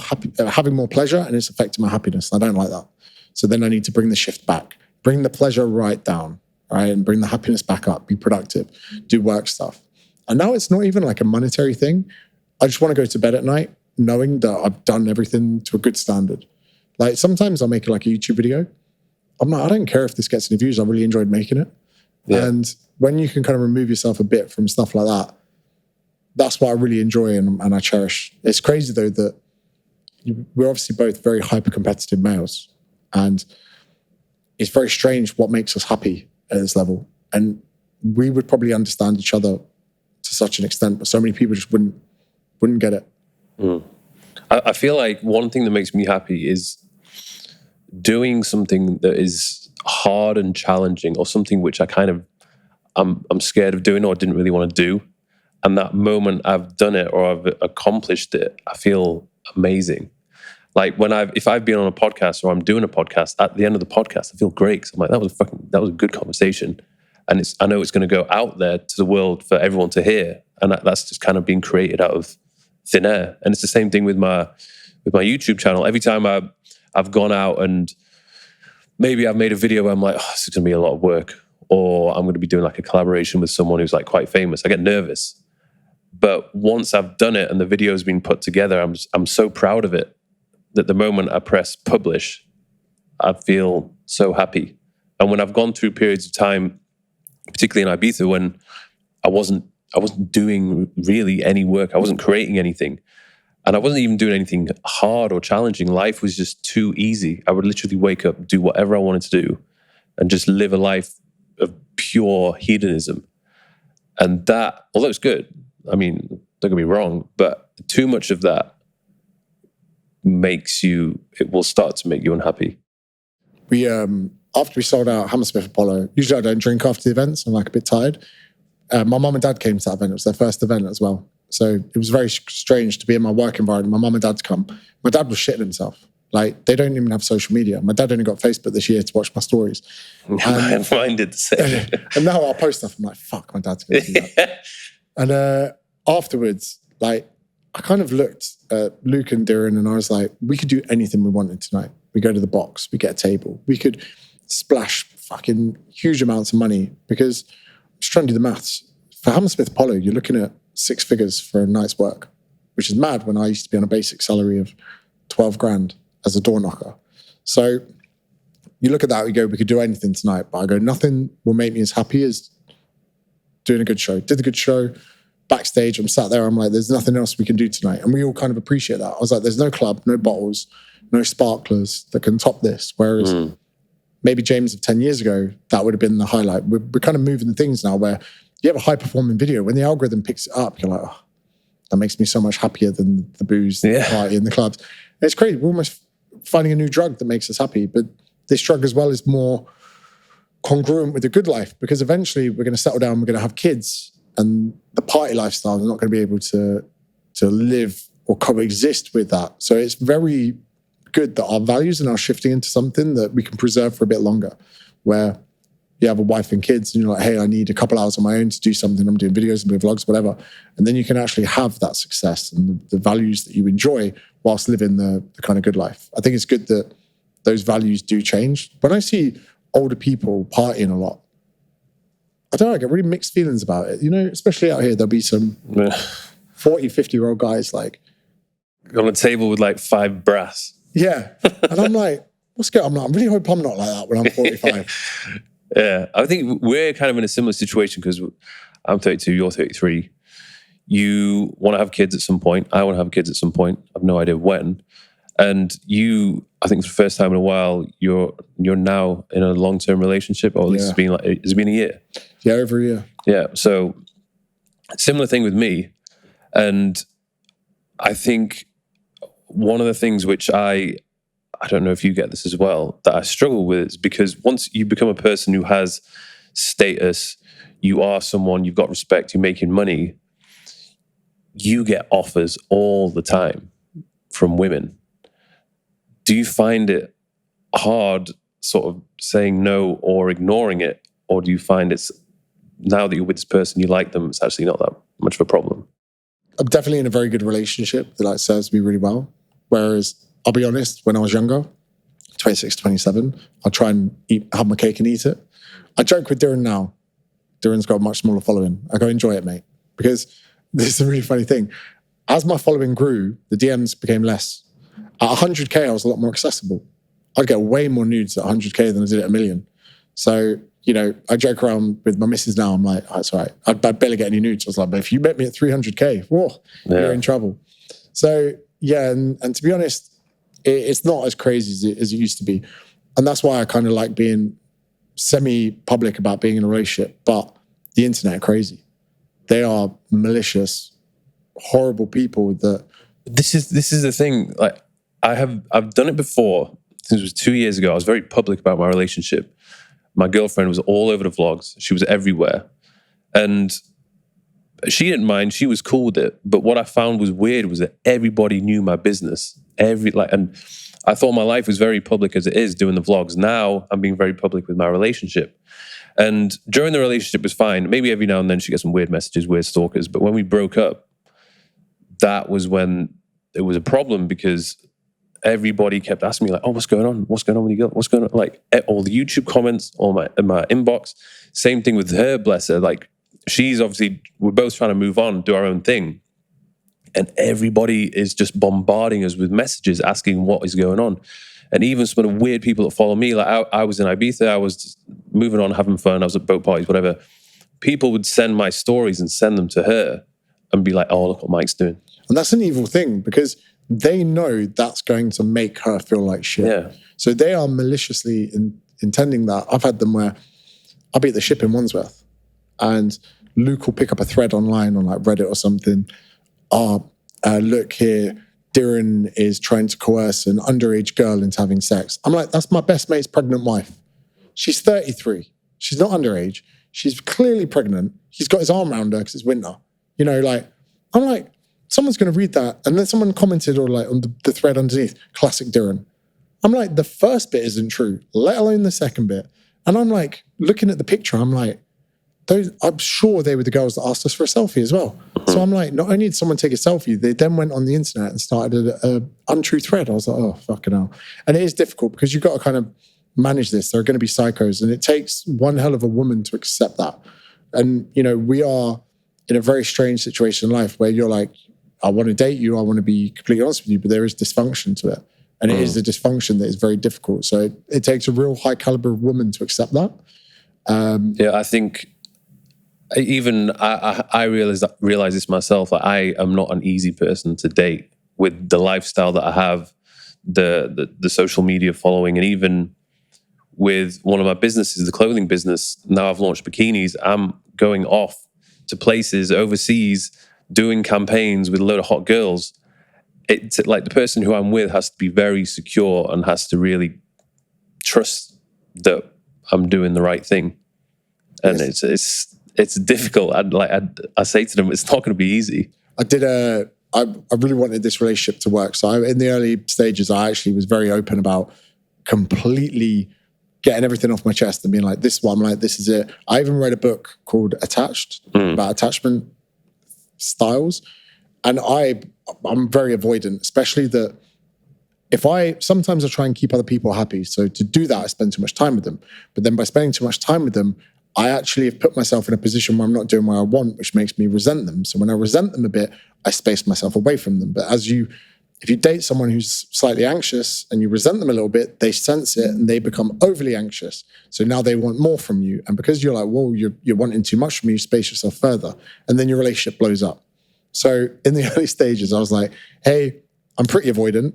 Speaker 1: pleasure and it's affecting my happiness. I don't like that. So then I need to bring the shift back, bring the pleasure right down, right? And bring the happiness back up, be productive, do work stuff. And now it's not even like a monetary thing. I just want to go to bed at night knowing that I've done everything to a good standard. Like sometimes I'll make like a YouTube video. I'm like, I don't care if this gets any views. I really enjoyed making it. Yeah. And when you can kind of remove yourself a bit from stuff like that, that's what I really enjoy and I cherish. It's crazy though that we're obviously both very hyper-competitive males, and it's very strange what makes us happy at this level. And we would probably understand each other to such an extent, but so many people just wouldn't get it.
Speaker 2: I feel like one thing that makes me happy is doing something that is hard and challenging, or something which I'm scared of doing or didn't really want to do. And that moment I've done it or I've accomplished it, I feel amazing. Like if I've been on a podcast or I'm doing a podcast, at the end of the podcast, I feel great. Cause I'm like, that was a good conversation. And I know it's going to go out there to the world for everyone to hear. And that's just kind of being created out of thin air. And it's the same thing with my YouTube channel. Every time I've gone out and maybe I've made a video where I'm like, this is going to be a lot of work, or I'm going to be doing like a collaboration with someone who's like quite famous, I get nervous. But once I've done it and the video's been put together, I'm so proud of it. that the moment I press publish, I feel so happy. And when I've gone through periods of time, particularly in Ibiza, when I wasn't doing really any work, I wasn't creating anything, and I wasn't even doing anything hard or challenging. Life was just too easy. I would literally wake up, do whatever I wanted to do, and just live a life of pure hedonism. And that, although it's good, I mean, don't get me wrong, but too much of that it will start to make you unhappy.
Speaker 1: We, after we sold out Hammersmith Apollo, usually I don't drink after the events. I'm like a bit tired. My mum and dad came to that event. It was their first event as well. So it was very strange to be in my work environment. My mum and dad to come. My dad was shitting himself. Like, they don't even have social media. My dad only got Facebook this year to watch my stories.
Speaker 2: Mine did the same.
Speaker 1: And now I'll post stuff. I'm like, fuck, my dad's going to do that. And afterwards, like, I kind of looked at Luke and Darren and I was like, we could do anything we wanted tonight. We go to the box, we get a table. We could splash fucking huge amounts of money, because I'm just trying to do the maths. For Hammersmith Apollo, you're looking at 6 figures for a night's work, which is mad when I used to be on a basic salary of 12 grand as a door knocker. So you look at that, we go, we could do anything tonight. But I go, nothing will make me as happy as doing a good show. Did a good show. Backstage, I'm sat there, I'm like, there's nothing else we can do tonight. And we all kind of appreciate that. I was like, there's no club, no bottles, no sparklers that can top this. Whereas maybe James of 10 years ago, that would have been the highlight. We're kind of moving things now where you have a high-performing video. When the algorithm picks it up, you're like, oh, that makes me so much happier than the booze, the party, and the clubs. And it's crazy. We're almost finding a new drug that makes us happy. But this drug as well is more congruent with the good life, because eventually we're going to settle down, we're going to have kids, and the party lifestyle is not going to be able to live or coexist with that. So it's very good that our values are now shifting into something that we can preserve for a bit longer, where you have a wife and kids and you're like, hey, I need a couple hours on my own to do something. I'm doing videos and doing vlogs, whatever. And then you can actually have that success and the values that you enjoy whilst living the kind of good life. I think it's good that those values do change. When I see older people partying a lot, I don't know, I get really mixed feelings about it. You know, especially out here, there'll be some 40, 50-year-old guys like
Speaker 2: on a table with like 5 brass.
Speaker 1: Yeah. And I'm like, what's going on? I really hope I'm not like that when I'm 45.
Speaker 2: Yeah. I think we're kind of in a similar situation because I'm 32, you're 33. You want to have kids at some point. I want to have kids at some point. I have no idea when. And you, I think for the first time in a while, you're now in a long-term relationship, or at least it's been a year.
Speaker 1: Yeah, over a year.
Speaker 2: Yeah. So similar thing with me. And I think one of the things which I don't know if you get this as well, that I struggle with is because once you become a person who has status, you are someone, you've got respect, you're making money, you get offers all the time from women. Do you find it hard sort of saying no or ignoring it? Or do you find it's, now that you're with this person, you like them, it's actually not that much of a problem?
Speaker 1: I'm definitely in a very good relationship that serves me really well. Whereas, I'll be honest, when I was younger, 26, 27, I'll try and have my cake and eat it. I joke with Darren now. Darren's got a much smaller following. I go, enjoy it, mate. Because this is a really funny thing. As my following grew, the DMs became less. At 100K, I was a lot more accessible. I'd get way more nudes at 100K than I did at 1 million. So, you know, I joke around with my missus now. I'm like, oh, it's all right. I barely get any nudes. I was like, but if you met me at 300K, whoa, you're in trouble. So, yeah, and to be honest, it's not as crazy as it used to be. And that's why I kind of like being semi-public about being in a relationship. But the internet are crazy. They are malicious, horrible people that...
Speaker 2: This is the thing. Like, I've done it before. Since it was 2 years ago, I was very public about my relationship. My girlfriend was all over the vlogs. She was everywhere. And she didn't mind. She was cool with it. But what I found was weird was that everybody knew my business. And I thought my life was very public as it is doing the vlogs. Now I'm being very public with my relationship. And during the relationship was fine. Maybe every now and then she gets some weird messages, weird stalkers. But when we broke up, that was when it was a problem, because everybody kept asking me like, oh, what's going on? What's going on with you? What's going on? Like all the YouTube comments, all my inbox. Same thing with her, bless her. Like, she's obviously, we're both trying to move on, do our own thing. and everybody is just bombarding us with messages asking what is going on. And even some of the weird people that follow me, like I was in Ibiza, I was just moving on, having fun, I was at boat parties, whatever. People would send my stories and send them to her and be like, oh, look what Mike's doing.
Speaker 1: And that's an evil thing, because they know that's going to make her feel like shit.
Speaker 2: Yeah.
Speaker 1: So they are maliciously intending that. I've had them where I'll be at the ship in Wandsworth and Luke will pick up a thread online on like Reddit or something. Look here, Darren is trying to coerce an underage girl into having sex. I'm like, that's my best mate's pregnant wife. She's 33. She's not underage. She's clearly pregnant. He's got his arm around her because it's winter. You know, like, I'm like, someone's going to read that. And then someone commented or like on the thread underneath, classic Darren. I'm like, the first bit isn't true, let alone the second bit. And I'm like, looking at the picture, I'm like, I'm sure they were the girls that asked us for a selfie as well. So I'm like, not only did someone take a selfie, they then went on the internet and started an untrue thread. I was like, oh, fucking hell. And it is difficult because you've got to kind of manage this. There are going to be psychos, and it takes one hell of a woman to accept that. And, you know, we are in a very strange situation in life where you're like, I want to date you, I want to be completely honest with you, but there is dysfunction to it. And it is a dysfunction that is very difficult. So it takes a real high caliber woman to accept that.
Speaker 2: Yeah, I think even I realize this myself. Like, I am not an easy person to date with the lifestyle that I have, the social media following, and even with one of my businesses, the clothing business. Now I've launched bikinis. I'm going off to places overseas, doing campaigns with a load of hot girls. It's like the person who I'm with has to be very secure and has to really trust that I'm doing the right thing. And yes. It's difficult. I say to them, it's not going to be easy. I really wanted this relationship to work. So in the early stages, I actually was very open about completely getting everything off my chest and being like, this is what I'm like, this is it. I even read a book called Attached, about attachment styles. And I'm very avoidant, especially that sometimes I try and keep other people happy. So to do that, I spend too much time with them. But then by spending too much time with them, I actually have put myself in a position where I'm not doing what I want, which makes me resent them. So when I resent them a bit, I space myself away from them. But if you date someone who's slightly anxious and you resent them a little bit, they sense it and they become overly anxious. So now they want more from you. And because you're like, whoa, you're wanting too much from me, you space yourself further. And then your relationship blows up. So in the early stages, I was like, hey, I'm pretty avoidant.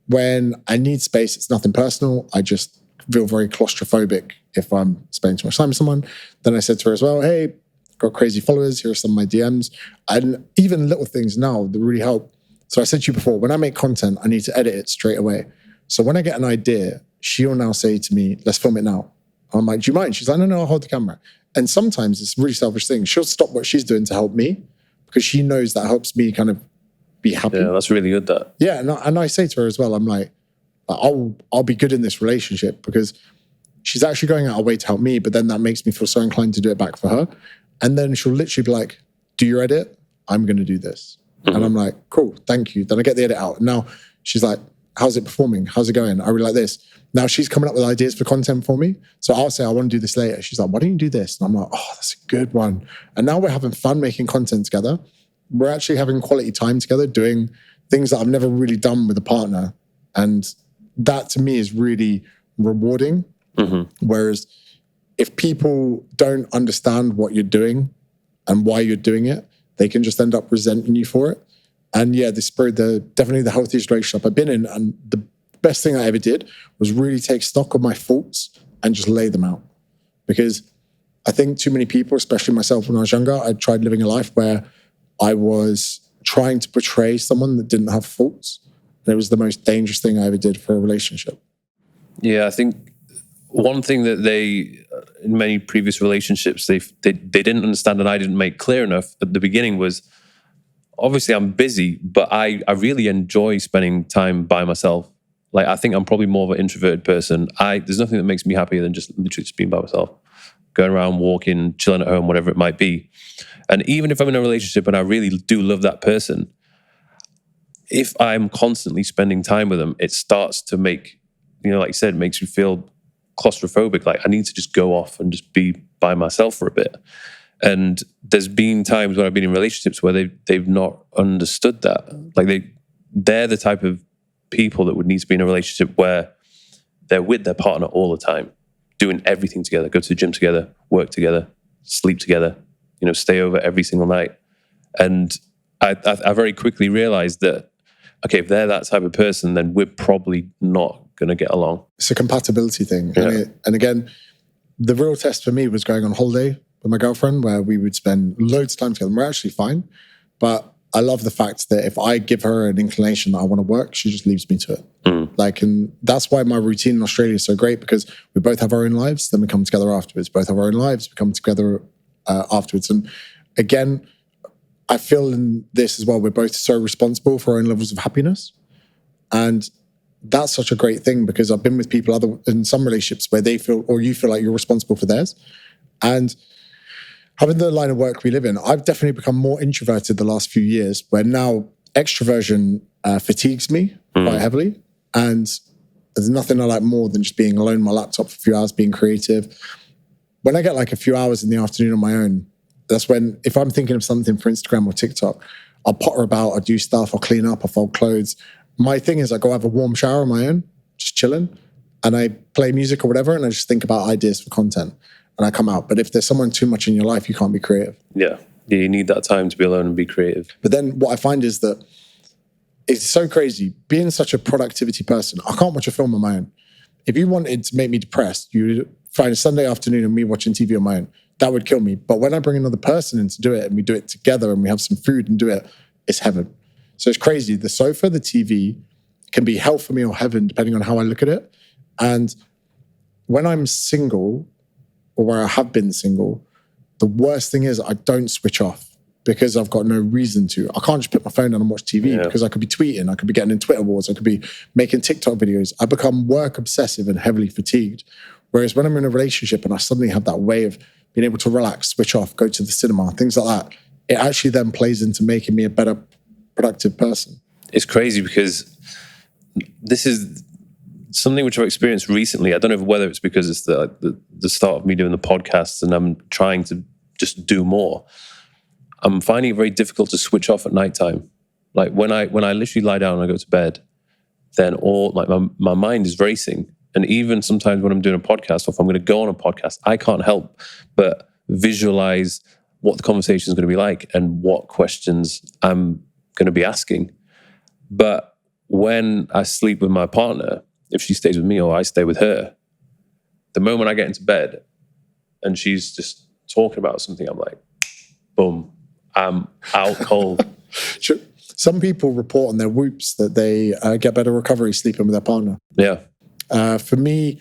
Speaker 2: When I need space, it's nothing personal. I just feel very claustrophobic if I'm spending too much time with someone. Then I said to her as well, hey, I've got crazy followers. Here are some of my DMs. And even little things now that really help. So I said to you before, when I make content, I need to edit it straight away. So when I get an idea, she'll now say to me, let's film it now. I'm like, do you mind? She's like, no, I'll hold the camera. And sometimes it's a really selfish thing. She'll stop what she's doing to help me because she knows that helps me kind of be happy. Yeah, that's really good, that.
Speaker 1: Yeah, and I say to her as well, I'm like, I'll be good in this relationship because she's actually going out her way to help me, but then that makes me feel so inclined to do it back for her. And then she'll literally be like, do your edit, I'm going to do this. Mm-hmm. And I'm like, cool, thank you. Then I get the edit out. And now she's like, how's it performing? How's it going? I really like this. Now she's coming up with ideas for content for me. So I'll say, I want to do this later. She's like, why don't you do this? And I'm like, oh, that's a good one. And now we're having fun making content together. We're actually having quality time together, doing things that I've never really done with a partner. And that to me is really rewarding. Mm-hmm. Whereas if people don't understand what you're doing and why you're doing it, they can just end up resenting you for it. And yeah, definitely the healthiest relationship I've been in. And the best thing I ever did was really take stock of my faults and just lay them out. Because I think too many people, especially myself when I was younger, I tried living a life where I was trying to portray someone that didn't have faults. And it was the most dangerous thing I ever did for a relationship.
Speaker 2: Yeah, I think one thing that in many previous relationships, they didn't understand and I didn't make clear enough at the beginning was, obviously I'm busy, but I really enjoy spending time by myself. Like, I think I'm probably more of an introverted person. There's nothing that makes me happier than just literally just being by myself, going around, walking, chilling at home, whatever it might be. And even if I'm in a relationship and I really do love that person, if I'm constantly spending time with them, it starts to make, like you said, it makes you feel claustrophobic. Like, I need to just go off and just be by myself for a bit. And there's been times when I've been in relationships where they've not understood that. Like they're the type of people that would need to be in a relationship where they're with their partner all the time, doing everything together, go to the gym together, work together, sleep together, stay over every single night. And I very quickly realized that, okay, if they're that type of person, then we're probably not going to get along.
Speaker 1: It's a compatibility thing.
Speaker 2: Yeah.
Speaker 1: And again, the real test for me was going on holiday with my girlfriend, where we would spend loads of time together. And we're actually fine. But I love the fact that if I give her an inclination that I want to work, she just leaves me to it. And that's why my routine in Australia is so great, because we both have our own lives, then we come together afterwards. Both have our own lives, we come together afterwards. And again, I feel in this as well, we're both so responsible for our own levels of happiness. And that's such a great thing, because I've been with people in some relationships where they feel, or you feel like you're responsible for theirs. And having the line of work we live in, I've definitely become more introverted the last few years, where now extroversion fatigues me quite heavily. And there's nothing I like more than just being alone on my laptop for a few hours, being creative. When I get like a few hours in the afternoon on my own, that's when, if I'm thinking of something for Instagram or TikTok, I'll potter about, I'll do stuff, I'll clean up, I'll fold clothes. My thing is I go have a warm shower on my own, just chilling, and I play music or whatever, and I just think about ideas for content, and I come out. But if there's someone too much in your life, you can't be creative.
Speaker 2: Yeah, you need that time to be alone and be creative.
Speaker 1: But then what I find is that it's so crazy. Being such a productivity person, I can't watch a film on my own. If you wanted to make me depressed, you would find a Sunday afternoon of me watching TV on my own. That would kill me. But when I bring another person in to do it, and we do it together, and we have some food and do it, it's heaven. So it's crazy. The sofa, the TV can be hell for me or heaven, depending on how I look at it. And when I'm single, or where I have been single, the worst thing is I don't switch off, because I've got no reason to. I can't just put my phone down and watch TV, because I could be tweeting, I could be getting in Twitter wars, I could be making TikTok videos. I become work obsessive and heavily fatigued. Whereas when I'm in a relationship and I suddenly have that way of being able to relax, switch off, go to the cinema, things like that, it actually then plays into making me a better productive person.
Speaker 2: It's crazy, because this is something which I've experienced recently. I don't know whether it's because it's the start of me doing the podcast and I'm trying to just do more. I'm finding it very difficult to switch off at nighttime. Like when I literally lie down and I go to bed, then my mind is racing. And even sometimes when I'm doing a podcast, or if I'm going to go on a podcast, I can't help but visualize what the conversation is going to be like and what questions I'm going to be asking. But when I sleep with my partner, if she stays with me or I stay with her, the moment I get into bed and she's just talking about something, I'm like, boom, I'm out cold.
Speaker 1: Sure. Some people report on their whoops that they get better recovery sleeping with their partner.
Speaker 2: Yeah.
Speaker 1: For me,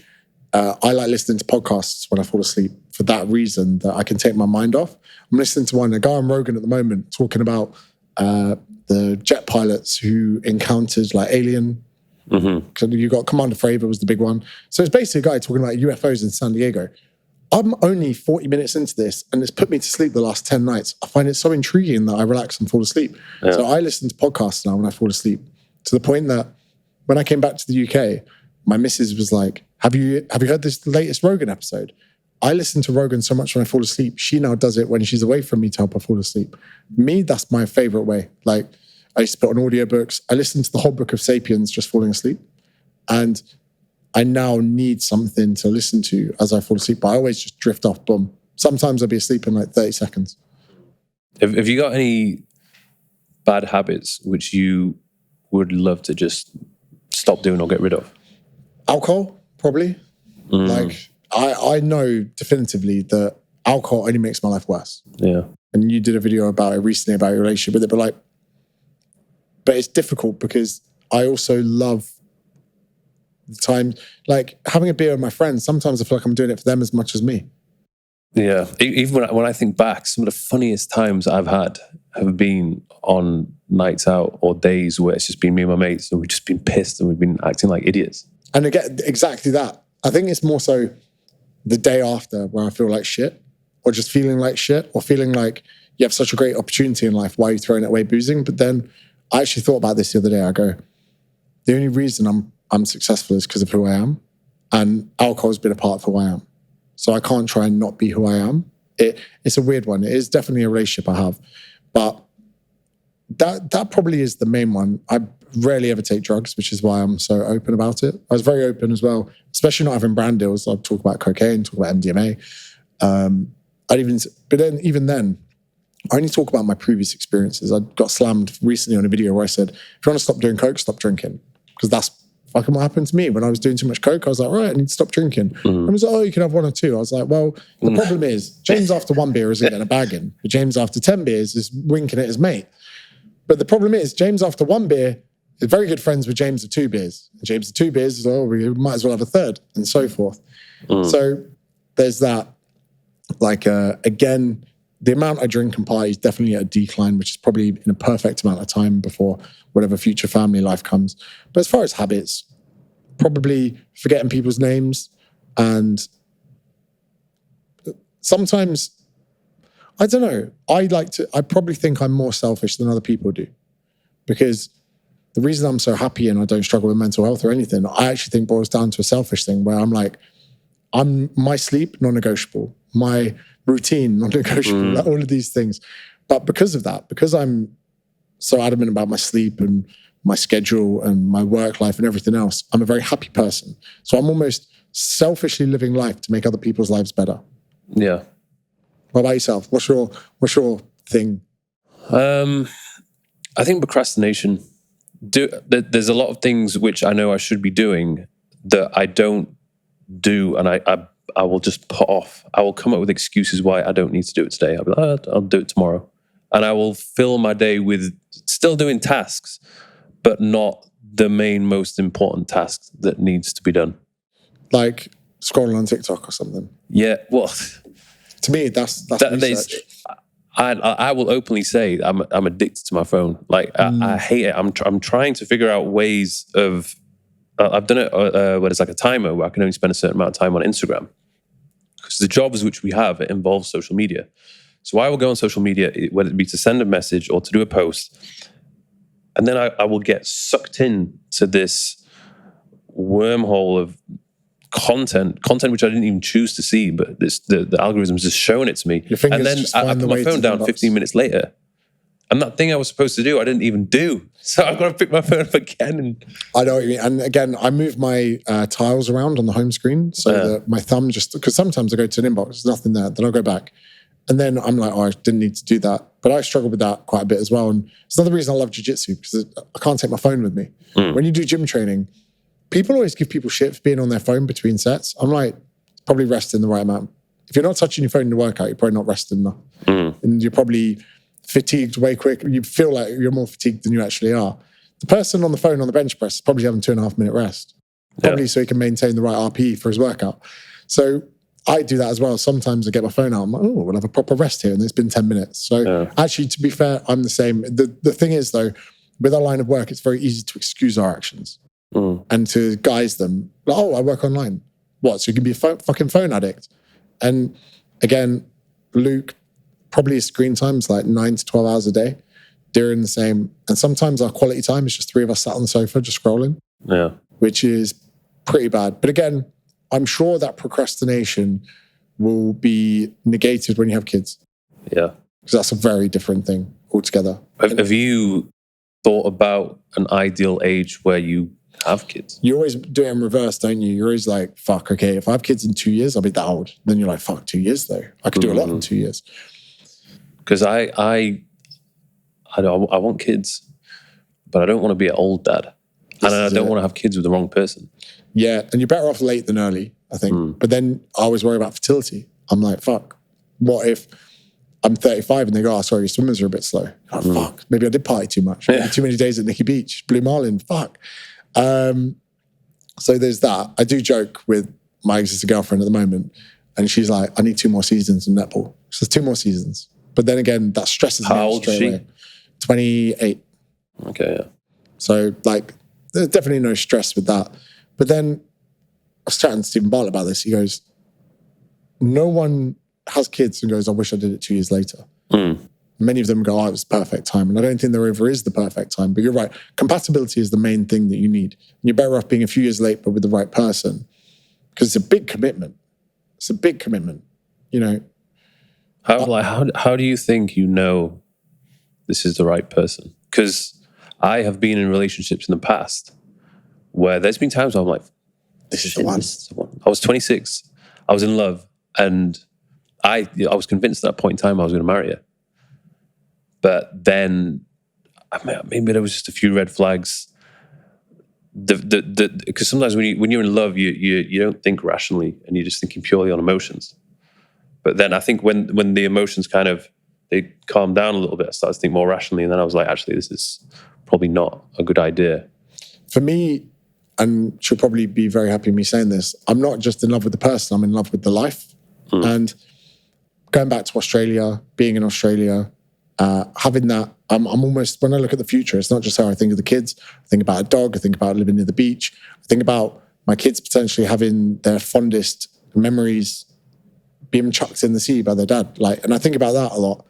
Speaker 1: I like listening to podcasts when I fall asleep for that reason, that I can take my mind off. I'm listening to a guy on Rogan at the moment talking about the jet pilots who encountered like alien. So you got Commander Fravor was the big one. So it's basically a guy talking about UFOs in San Diego. I'm only 40 minutes into this, and it's put me to sleep the last 10 nights. I find it so intriguing that I relax and fall asleep. Yeah. So I listen to podcasts now when I fall asleep, to the point that when I came back to the UK, my missus was like, have you heard this latest Rogan episode? I listen to Rogan so much when I fall asleep. She now does it when she's away from me to help her fall asleep. Me, that's my favorite way. Like, I used to put on audiobooks. I listened to the whole book of Sapiens just falling asleep. And I now need something to listen to as I fall asleep, but I always just drift off, boom. Sometimes I'll be asleep in like 30 seconds.
Speaker 2: Have you got any bad habits which you would love to just stop doing or get rid of?
Speaker 1: Alcohol, probably. Like, I know definitively that alcohol only makes my life worse.
Speaker 2: Yeah.
Speaker 1: And you did a video about it recently, about your relationship with it, but it's difficult because I also love the time, like having a beer with my friends. Sometimes I feel like I'm doing it for them as much as me.
Speaker 2: Yeah. Even when I think back, some of the funniest times I've had have been on nights out or days where it's just been me and my mates and we've just been pissed and we've been acting like idiots. And
Speaker 1: again, exactly that. I think it's more so the day after where I feel like shit, or just feeling like shit, or feeling like you have such a great opportunity in life. Why are you throwing it away boozing? But then I actually thought about this the other day. I go, the only reason I'm successful is because of who I am. And alcohol has been a part of who I am. So I can't try and not be who I am. It's a weird one. It is definitely a relationship I have, but that probably is the main one. I rarely ever take drugs, which is why I'm so open about it. I was very open as well, especially not having brand deals. I'd talk about cocaine, talk about MDMA. But then even then, I only talk about my previous experiences. I got slammed recently on a video where I said, if you want to stop doing coke, stop drinking. Because that's fucking what happened to me. When I was doing too much coke, I was like, right, I need to stop drinking. And I was like, oh, you can have one or two. I was like, well, the problem is, James after one beer isn't getting a bag in. But James after 10 beers is winking at his mate. But the problem is, James after one beer is very good friends with James of two beers. And James of two beers is, oh, we might as well have a third, and so forth. So there's that. Like, again, the amount I drink and party is definitely at a decline, which is probably in a perfect amount of time before whatever future family life comes. But as far as habits, probably forgetting people's names. And sometimes, I don't know, I probably think I'm more selfish than other people do. Because the reason I'm so happy and I don't struggle with mental health or anything, I actually think boils down to a selfish thing where I'm like, my sleep, non-negotiable. My routine, non-negotiable. Like all of these things. But because of that, because I'm so adamant about my sleep and my schedule and my work life and everything else, I'm a very happy person. So I'm almost selfishly living life to make other people's lives better.
Speaker 2: Yeah.
Speaker 1: What about yourself? What's your thing?
Speaker 2: I think procrastination. There's a lot of things which I know I should be doing that I don't do, and I will just put off. I will come up with excuses why I don't need to do it today. I'll be like, I'll do it tomorrow. And I will fill my day with still doing tasks, but not the main, most important task that needs to be done.
Speaker 1: Like scrolling on TikTok or something.
Speaker 2: Yeah, well,
Speaker 1: to me, that's research.
Speaker 2: I will openly say I'm addicted to my phone. Like I hate it. I'm trying to figure out ways of. I've done it where there's like a timer where I can only spend a certain amount of time on Instagram. Because the jobs which we have, it involves social media. So I will go on social media, whether it be to send a message or to do a post, and then I will get sucked in to this wormhole of content which I didn't even choose to see, but the algorithm's just showing it to me. And then I put my phone down 15 minutes later. And that thing I was supposed to do, I didn't even do. So I've got to pick my phone up again. And
Speaker 1: I know what you mean. And again, I move my tiles around on the home screen so that my thumb because sometimes I go to an inbox, there's nothing there. Then I'll go back. And then I'm like, oh, I didn't need to do that. But I struggle with that quite a bit as well. And it's another reason I love jiu-jitsu, because I can't take my phone with me. When you do gym training, people always give people shit for being on their phone between sets. I'm like, probably resting the right amount. If you're not touching your phone in the workout, you're probably not resting enough. And you're probably fatigued way quick. You feel like you're more fatigued than you actually are. The person on the phone on the bench press is probably having 2.5 minute rest. Probably so he can maintain the right RPE for his workout. So I do that as well. Sometimes I get my phone out. I'm like, oh, we'll have a proper rest here. And it's been 10 minutes. So actually, to be fair, I'm the same. The thing is, though, with our line of work, it's very easy to excuse our actions and to guise them. Like, oh, I work online. What? So you can be a fucking phone addict. And again, Luke, probably his screen time is like 9 to 12 hours a day. During the same. And sometimes our quality time is just 3 of us sat on the sofa just scrolling. Yeah. Which is pretty bad. But again, I'm sure that procrastination will be negated when you have kids.
Speaker 2: Yeah.
Speaker 1: Because that's a very different thing altogether.
Speaker 2: Have you thought about an ideal age where you have kids?
Speaker 1: You always do it in reverse, don't you? You're always like, fuck, okay, if I have kids in 2 years, I'll be that old. Then you're like, fuck, 2 years though. I could do a lot in 2 years.
Speaker 2: Because I want kids, but I don't want to be an old dad. And I don't want to have kids with the wrong person.
Speaker 1: Yeah, and you're better off late than early, I think. But then I always worry about fertility. I'm like, fuck, what if I'm 35 and they go, oh, sorry, your swimmers are a bit slow. Oh, fuck, maybe I did party too much. Maybe too many days at Nikki Beach, Blue Marlin, fuck. So there's that. I do joke with my existing girlfriend at the moment, and she's like, I need 2 more seasons in netball. She says 2 more seasons. But then again, that stresses me. How old is she? Away. 28.
Speaker 2: Okay, yeah.
Speaker 1: So, like, there's definitely no stress with that. But then I was chatting to Stephen Bartlett about this. He goes, no one has kids and goes, I wish I did it 2 years later. Many of them go, oh, it was the perfect time. And I don't think there ever is the perfect time. But you're right. Compatibility is the main thing that you need. And you're better off being a few years late, but with the right person. Because it's a big commitment. It's a big commitment. You know,
Speaker 2: How do you think you know this is the right person? Because I have been in relationships in the past where there's been times where I'm like, this is the one. I was 26, I was in love, and I was convinced at that point in time I was going to marry her. But then maybe there was just a few red flags. Because sometimes when you're in love, you don't think rationally, and you're just thinking purely on emotions. But then I think when the emotions kind of they calmed down a little bit, I started to think more rationally, and then I was like, actually, this is probably not a good idea.
Speaker 1: For me, and she'll probably be very happy with me saying this, I'm not just in love with the person, I'm in love with the life. And going back to Australia, being in Australia, having that, I'm almost, when I look at the future, it's not just how I think of the kids. I think about a dog, I think about living near the beach, I think about my kids potentially having their fondest memories being chucked in the sea by their dad. And I think about that a lot.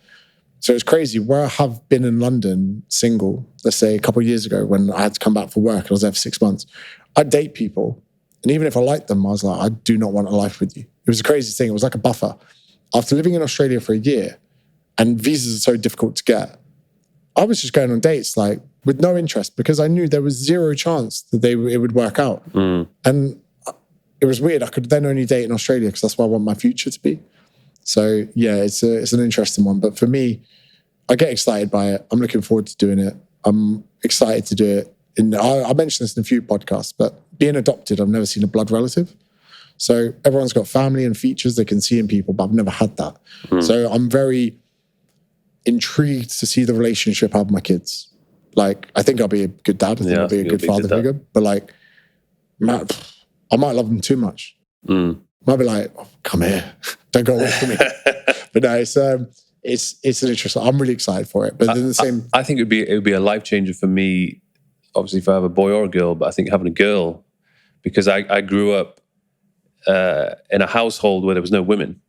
Speaker 1: So it's crazy. Where I have been in London single, let's say a couple of years ago when I had to come back for work, I was there for 6 months, I'd date people. And even if I liked them, I was like, I do not want a life with you. It was a crazy thing. It was like a buffer. After living in Australia for a year, and visas are so difficult to get, I was just going on dates with no interest because I knew there was zero chance that it would work out. And it was weird. I could then only date in Australia because that's where I want my future to be. So yeah, it's an interesting one. But for me, I get excited by it. I'm looking forward to doing it. I'm excited to do it. I mentioned this in a few podcasts, but being adopted, I've never seen a blood relative. So everyone's got family and features they can see in people, but I've never had that. So I'm very intrigued to see the relationship I have with my kids. I think I'll be a good dad. I think I'll be a good father figure. But I might love them too much. I might be like, oh, come here, don't go away from me. But no, it's an interesting. I'm really excited for it. But then the same,
Speaker 2: I think it would be a life changer for me. Obviously, if I have a boy or a girl, but I think having a girl, because I grew up in a household where there was no women.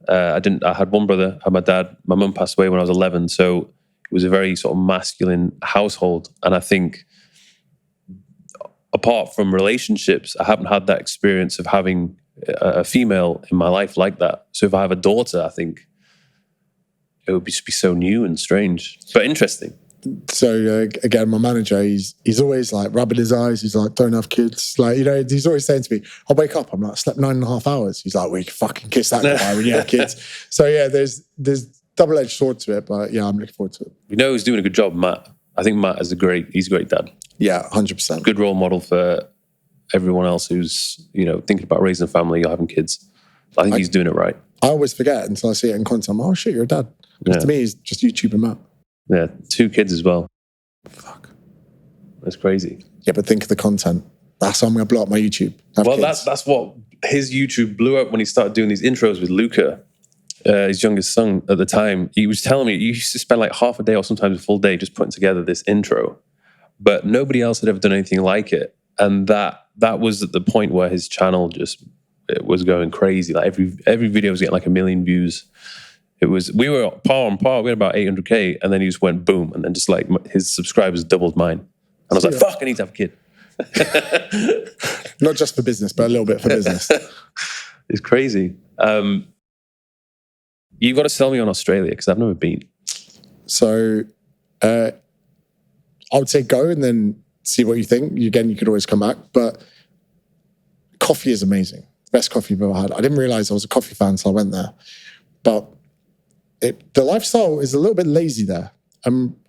Speaker 2: I had one brother, I had my dad. My mum passed away when I was 11, so it was a very sort of masculine household. And I think, apart from relationships, I haven't had that experience of having a female in my life like that. So if I have a daughter, I think it would just be so new and strange, but interesting.
Speaker 1: So again, my manager, he's always rubbing his eyes. He's like, don't have kids. He's always saying to me, I'll wake up. I'm like, I slept 9.5 hours. He's like, well, you can fucking kiss that guy when you have kids. So yeah, there's double-edged sword to it, but yeah, I'm looking forward to it.
Speaker 2: You know who's doing a good job? Matt. I think Matt is he's a great dad.
Speaker 1: Yeah, 100%.
Speaker 2: Good role model for everyone else who's, thinking about raising a family or having kids. I think he's doing it right.
Speaker 1: I always forget until I see it in content. I'm like, oh shit, you're a dad. Because to me, he's just YouTube and Matt.
Speaker 2: Yeah, 2 kids as well.
Speaker 1: Fuck.
Speaker 2: That's crazy.
Speaker 1: Yeah, but think of the content. That's how I'm going to blow up my YouTube.
Speaker 2: That's what his YouTube blew up when he started doing these intros with Luca, his youngest son at the time. He was telling me he used to spend half a day or sometimes a full day just putting together this intro. But nobody else had ever done anything like it. And that was at the point where his channel it was going crazy. Every video was getting 1 million views. We were par on par. We had about 800K, and then he just went boom, and then just his subscribers doubled mine. And I was like, fuck, I need to have a kid.
Speaker 1: Not just for business, but a little bit for business.
Speaker 2: It's crazy. You've got to sell me on Australia because I've never been.
Speaker 1: So I would say go and then see what you think. Again, you could always come back. But coffee is amazing. Best coffee I've ever had. I didn't realize I was a coffee fan, so I went there. But the lifestyle is a little bit lazy there.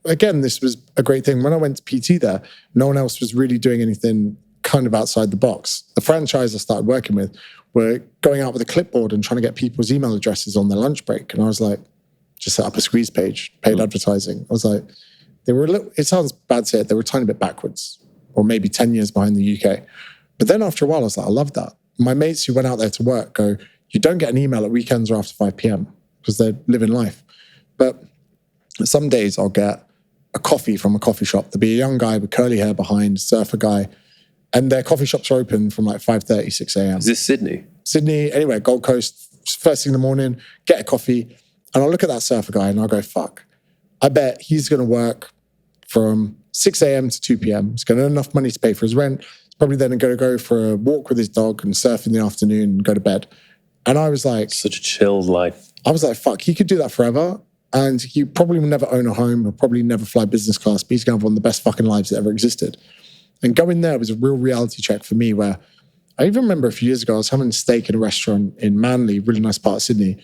Speaker 1: Again, this was a great thing. When I went to PT there, no one else was really doing anything kind of outside the box. The franchise I started working with were going out with a clipboard and trying to get people's email addresses on their lunch break. And I was like, just set up a squeeze page, paid advertising. I was like, they were it sounds bad to say it, they were a tiny bit backwards, or maybe 10 years behind the UK. But then after a while, I was like, I love that. My mates who went out there to work go, you don't get an email at weekends or after 5 p.m. because they're living life. But some days I'll get a coffee from a coffee shop. There'll be a young guy with curly hair behind, surfer guy, and their coffee shops are open from 5:30, 6 a.m.
Speaker 2: Is this Sydney?
Speaker 1: Sydney, anyway, Gold Coast, first thing in the morning, get a coffee, and I'll look at that surfer guy and I'll go, fuck, I bet he's going to work from 6 a.m. to 2 p.m. He's going to earn enough money to pay for his rent. He's probably then going to go for a walk with his dog and surf in the afternoon and go to bed. And I was like...
Speaker 2: Such a chilled life.
Speaker 1: I was like, fuck, he could do that forever. And he probably will never own a home. He'll probably never fly business class, but he's going to have one of the best fucking lives that ever existed. And going there was a real reality check for me, where I even remember a few years ago, I was having a steak in a restaurant in Manly, really nice part of Sydney.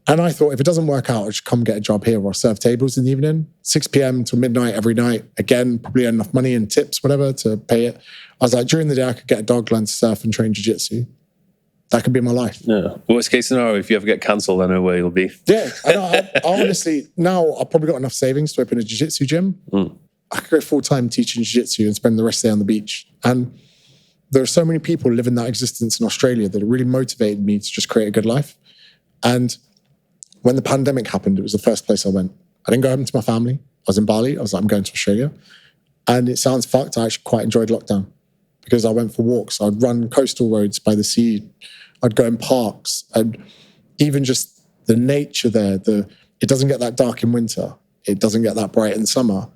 Speaker 1: And I thought, if it doesn't work out, I should come get a job here or serve tables in the evening, 6 p.m. till midnight every night. Again, probably enough money and tips, whatever, to pay it. I was like, during the day, I could get a dog, learn to surf and train jiu-jitsu. That could be my life.
Speaker 2: Yeah. Worst case scenario, if you ever get cancelled, I know where you'll be.
Speaker 1: Yeah. I honestly, now I've probably got enough savings to open a jiu-jitsu gym. I could go full-time teaching jiu-jitsu and spend the rest of the day on the beach. And there are so many people living that existence in Australia that really motivated me to just create a good life. And when the pandemic happened, it was the first place I went. I didn't go home to my family. I was in Bali. I was like, I'm going to Australia. And it sounds fucked. I actually quite enjoyed lockdown because I went for walks. I'd run coastal roads by the sea. I'd go in parks. And even just the nature there, it doesn't get that dark in winter. It doesn't get that bright in summer.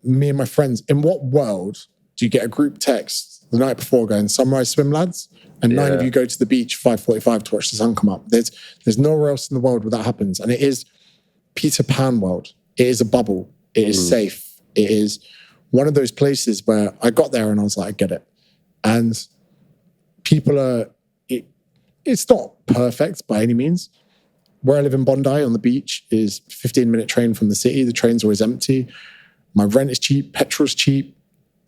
Speaker 1: Me and my friends, in what world do you get a group text the night before going, sunrise swim, lads? And 9 of you go to the beach 5:45 to watch the sun come up. There's nowhere else in the world where that happens. And it is Peter Pan world. It is a bubble. It is safe. It is one of those places where I got there and I was like, I get it. And people are, it's not perfect by any means. Where I live in Bondi on the beach is a 15-minute train from the city. The train's always empty. My rent is cheap. Petrol's cheap.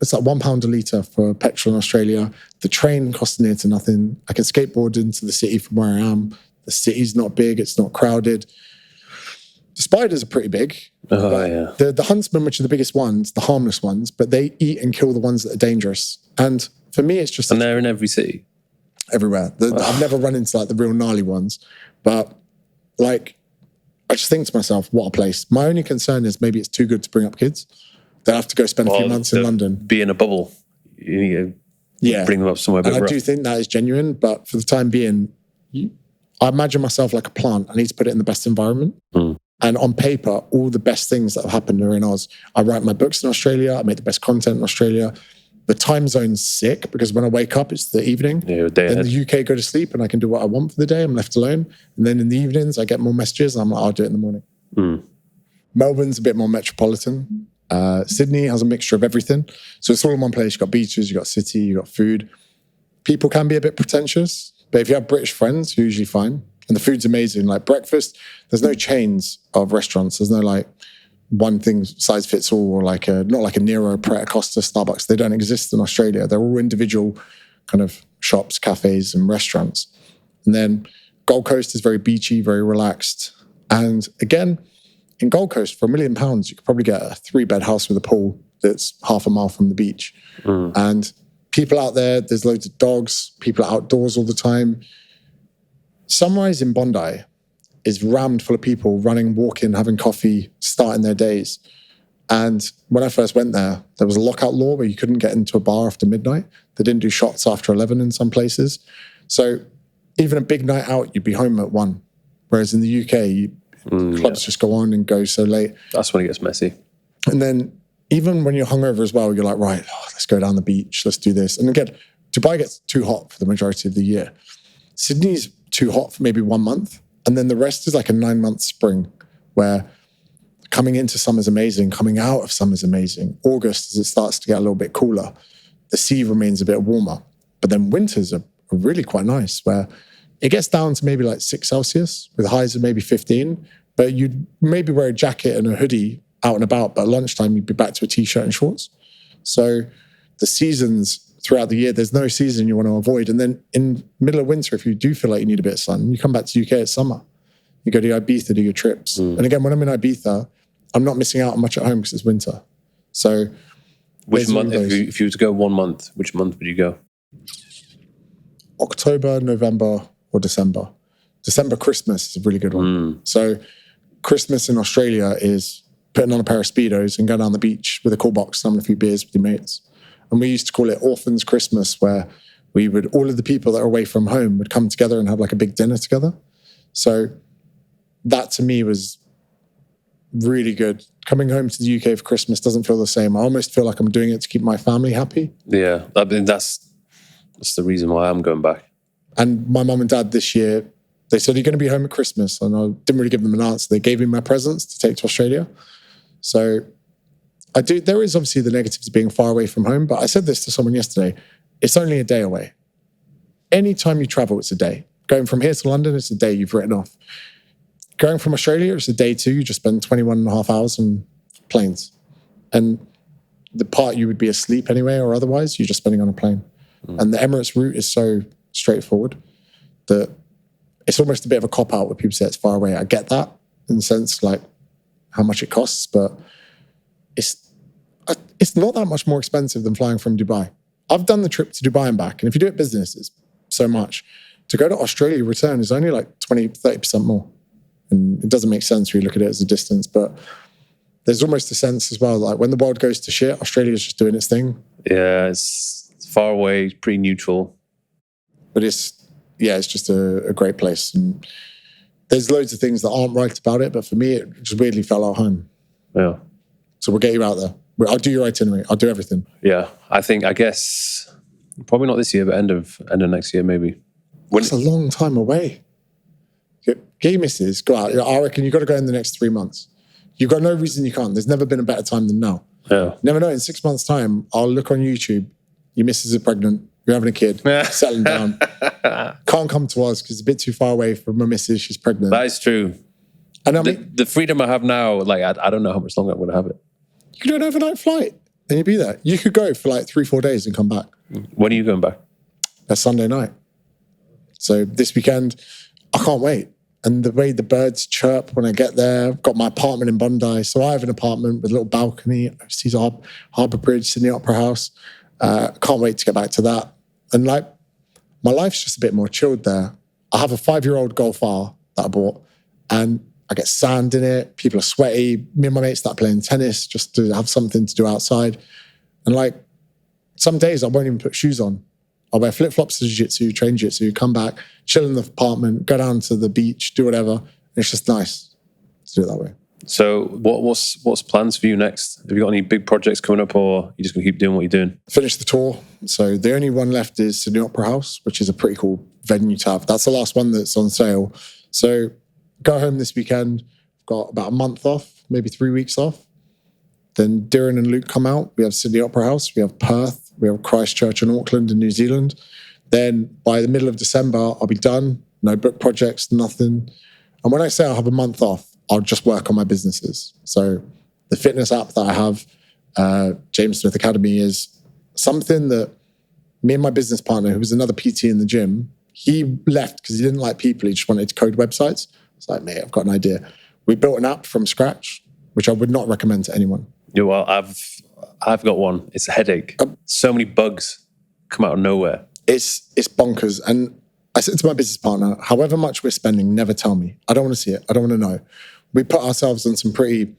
Speaker 1: It's like £1 a litre for petrol in Australia. The train costs near to nothing. I can skateboard into the city from where I am. The city's not big. It's not crowded. The spiders are pretty big.
Speaker 2: Oh, yeah.
Speaker 1: The huntsmen, which are the biggest ones, the harmless ones, but they eat and kill the ones that are dangerous. And for me, it's just...
Speaker 2: And they're in every city?
Speaker 1: Everywhere. I've never run into like the real gnarly ones. But like, I just think to myself, what a place. My only concern is maybe it's too good to bring up kids. They'll have to go spend a few months in London.
Speaker 2: Be in a bubble. You need to bring them up somewhere a bit
Speaker 1: rough.
Speaker 2: rough.
Speaker 1: I do think that is genuine, but for the time being, I imagine myself like a plant. I need to put it in the best environment. And on paper, all the best things that have happened are in Oz. I write my books in Australia. I make the best content in Australia. The time zone's sick because when I wake up, it's the evening.
Speaker 2: Yeah,
Speaker 1: then the UK go to sleep and I can do what I want for the day. I'm left alone. And then in the evenings, I get more messages. And I'm like, I'll do it in the morning. Melbourne's a bit more metropolitan. Sydney has a mixture of everything. So it's all in one place. You've got beaches, you've got city, you've got food. People can be a bit pretentious, but if you have British friends, you're usually fine. And the food's amazing. Like breakfast, there's no chains of restaurants. There's no like one thing size fits all, or like not like a Nero, Pret, Costa, Starbucks. They don't exist in Australia. They're all individual kind of shops, cafes and restaurants. And then Gold Coast is very beachy, very relaxed. And again, in Gold Coast, for £1 million, you could probably get a 3-bed house with a pool that's half a mile from the beach. And people out there, there's loads of dogs, people are outdoors all the time. Sunrise in Bondi is rammed full of people running, walking, having coffee, starting their days. And when I first went there, there was a lockout law where you couldn't get into a bar after midnight. They didn't do shots after 11 in some places. So even a big night out, you'd be home at 1. Whereas in the UK, clubs just go on and go so late.
Speaker 2: That's when it gets messy.
Speaker 1: And then even when you're hungover as well, you're like, right, let's go down the beach, let's do this. And again, Dubai gets too hot for the majority of the year. Sydney's too hot for maybe 1 month. And then the rest is like a 9-month spring where coming into summer's amazing, coming out of summer's amazing. August, as it starts to get a little bit cooler, the sea remains a bit warmer. But then winters are really quite nice where it gets down to maybe like 6 Celsius with highs of maybe 15. But you'd maybe wear a jacket and a hoodie out and about, but at lunchtime you'd be back to a t-shirt and shorts. So the seasons throughout the year, there's no season you want to avoid. And then in middle of winter, if you do feel like you need a bit of sun, you come back to UK, it's summer. You go to Ibiza, do your trips. And again, when I'm in Ibiza, I'm not missing out on much at home because it's winter. So
Speaker 2: which month, if you were to go 1 month, which month would you go?
Speaker 1: October, November, or December. December, Christmas is a really good one. So Christmas in Australia is putting on a pair of Speedos and going down the beach with a cool box, having a few beers with your mates. And we used to call it Orphans Christmas, where we would, all of the people that are away from home would come together and have like a big dinner together. So that to me was really good. Coming home to the UK for Christmas doesn't feel the same. I almost feel like I'm doing it to keep my family happy.
Speaker 2: Yeah, I mean, that's the reason why I'm going back.
Speaker 1: And my mum and dad this year, They said, "You're going to be home at Christmas." And I didn't really give them an answer. They gave me my presents to take to Australia. So there is obviously the negatives of being far away from home, but I said this to someone yesterday. It's only a day away. Anytime you travel, it's a day. Going from here to London, it's a day you've written off. Going from Australia, it's a day too. You just spend 21 and a half hours on planes. And the part you would be asleep anyway or otherwise, you're just spending on a plane. And the Emirates route is so straightforward that it's almost a bit of a cop-out when people say it's far away. I get that in the sense like how much it costs, but it's not that much more expensive than flying from Dubai. I've done the trip to Dubai and back, and if you do it business, it's so much. To go to Australia return is only like 20, 30% more. And it doesn't make sense when you look at it as a distance, but there's almost a sense as well, like when the world goes to shit, Australia's just doing its thing.
Speaker 2: Yeah, it's far away, pretty neutral.
Speaker 1: But it's just a great place. And there's loads of things that aren't right about it, but for me, it just weirdly felt like home.
Speaker 2: Yeah.
Speaker 1: So we'll get you out there. I'll do your itinerary. I'll do everything.
Speaker 2: Yeah, I guess, probably not this year, but end of next year, maybe.
Speaker 1: It's a long time away. Get your missus, go out. I reckon you've got to go in the next 3 months. You've got no reason you can't. There's never been a better time than now.
Speaker 2: Yeah.
Speaker 1: Never know. In 6 months' time, I'll look on YouTube. Your missus is pregnant. You're having a kid. Settling down. Can't come to us because it's a bit too far away from my missus. She's pregnant.
Speaker 2: That is true.
Speaker 1: And I mean,
Speaker 2: the freedom I have now, like, I don't know how much longer I'm going to have it.
Speaker 1: You could do an overnight flight and you'd be there. You could go for like 3-4 days and come back.
Speaker 2: When are you going back?
Speaker 1: That's Sunday night. So this weekend, I can't wait. And the way the birds chirp when I get there, I've got my apartment in Bondi. So I have an apartment with a little balcony, oversees Harbour Bridge, Sydney Opera House. Can't wait to get back to that. And like, my life's just a bit more chilled there. I have a 5-year-old Golf R that I bought, and I get sand in it. People are sweaty. Me and my mates start playing tennis just to have something to do outside. And like, some days I won't even put shoes on. I'll wear flip-flops to jiu-jitsu, train jiu-jitsu, come back, chill in the apartment, go down to the beach, do whatever. And it's just nice to do it that way.
Speaker 2: So what's plans for you next? Have you got any big projects coming up, or you just going to keep doing what you're doing?
Speaker 1: Finish the tour. So the only one left is Sydney Opera House, which is a pretty cool venue to have. That's the last one that's on sale. So go home this weekend. I've got about a month off, maybe 3 weeks off. Then Darren and Luke come out. We have Sydney Opera House. We have Perth. We have Christchurch and Auckland in New Zealand. Then by the middle of December, I'll be done. No book projects, nothing. And when I say I'll have a month off, I'll just work on my businesses. So the fitness app that I have, James Smith Academy, is something that me and my business partner, who was another PT in the gym, he left because he didn't like people. He just wanted to code websites. It's like, mate, I've got an idea. We built an app from scratch, which I would not recommend to anyone.
Speaker 2: Yeah, well, I've got one. It's a headache. So many bugs come out of nowhere.
Speaker 1: It's bonkers. And I said to my business partner, however much we're spending, never tell me. I don't want to see it. I don't want to know. We put ourselves on some pretty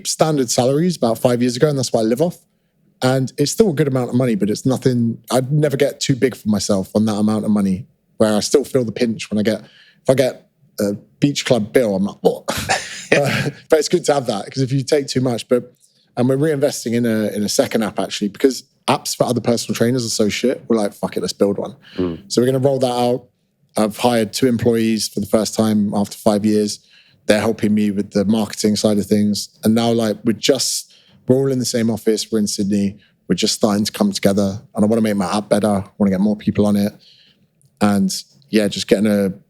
Speaker 1: standard salaries about 5 years ago, and that's what I live off. And it's still a good amount of money, but it's nothing. I'd never get too big for myself on that amount of money, where I still feel the pinch when if I get a beach club bill, I'm like, what? But it's good to have that, because if you take too much, and we're reinvesting in a second app actually, because apps for other personal trainers are so shit. We're like, fuck it, let's build one. So we're going to roll that out. I've hired 2 employees for the first time after 5 years. They're helping me with the marketing side of things. And now like we're all in the same office. We're in Sydney. We're just starting to come together. And I want to make my app better. I want to get more people on it. And yeah, just getting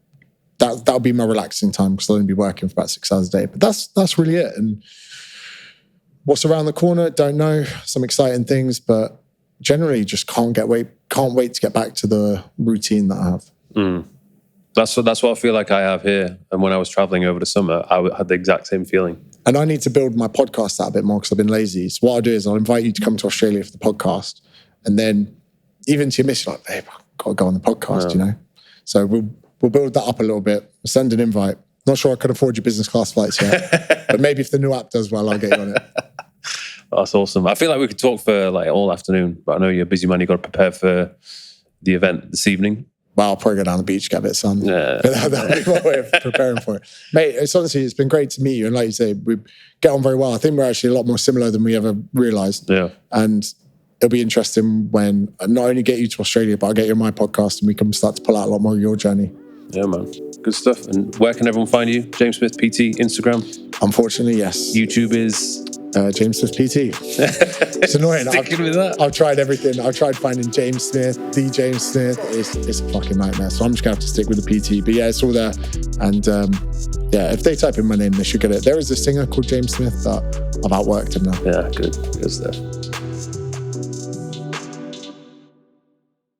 Speaker 1: that'll be my relaxing time, because I'll only be working for about 6 hours a day. But that's really it. And what's around the corner, don't know. Some exciting things, but generally just can't wait to get back to the routine that I have.
Speaker 2: That's what I feel like I have here. And when I was traveling over the summer, I had the exact same feeling. And
Speaker 1: I need to build my podcast out a bit more, because I've been lazy. So what I'll do is I'll invite you to come to Australia for the podcast. And then even to your mission, like, babe, I've got to go on the podcast, you know? So we'll build that up a little bit. Send an invite. Not sure I could afford your business class flights yet. But maybe if the new app does well, I'll get you on it.
Speaker 2: That's awesome. I feel like we could talk for like all afternoon, but I know you're a busy man. You've got to prepare for the event this evening.
Speaker 1: Well, I'll probably go down the beach, get a bit of sun.
Speaker 2: Yeah.
Speaker 1: That'll be my way of preparing for it. Mate, it's been great to meet you. And like you say, we get on very well. I think we're actually a lot more similar than we ever realised.
Speaker 2: Yeah.
Speaker 1: And it'll be interesting when I not only get you to Australia, but I'll get you on my podcast and we can start to pull out a lot more of your journey.
Speaker 2: Yeah, man. Good stuff. And where can everyone find you? James Smith PT, Instagram?
Speaker 1: Unfortunately, yes.
Speaker 2: YouTube is?
Speaker 1: James Smith PT. It's annoying.
Speaker 2: Sticking with that.
Speaker 1: I've tried everything. I've tried finding James Smith, the James Smith. It's a fucking nightmare. So I'm just going to have to stick with the PT. But yeah, it's all there. And yeah, if they type in my name, they should get it. There is a singer called James Smith, but I've outworked him now.
Speaker 2: Yeah, good stuff.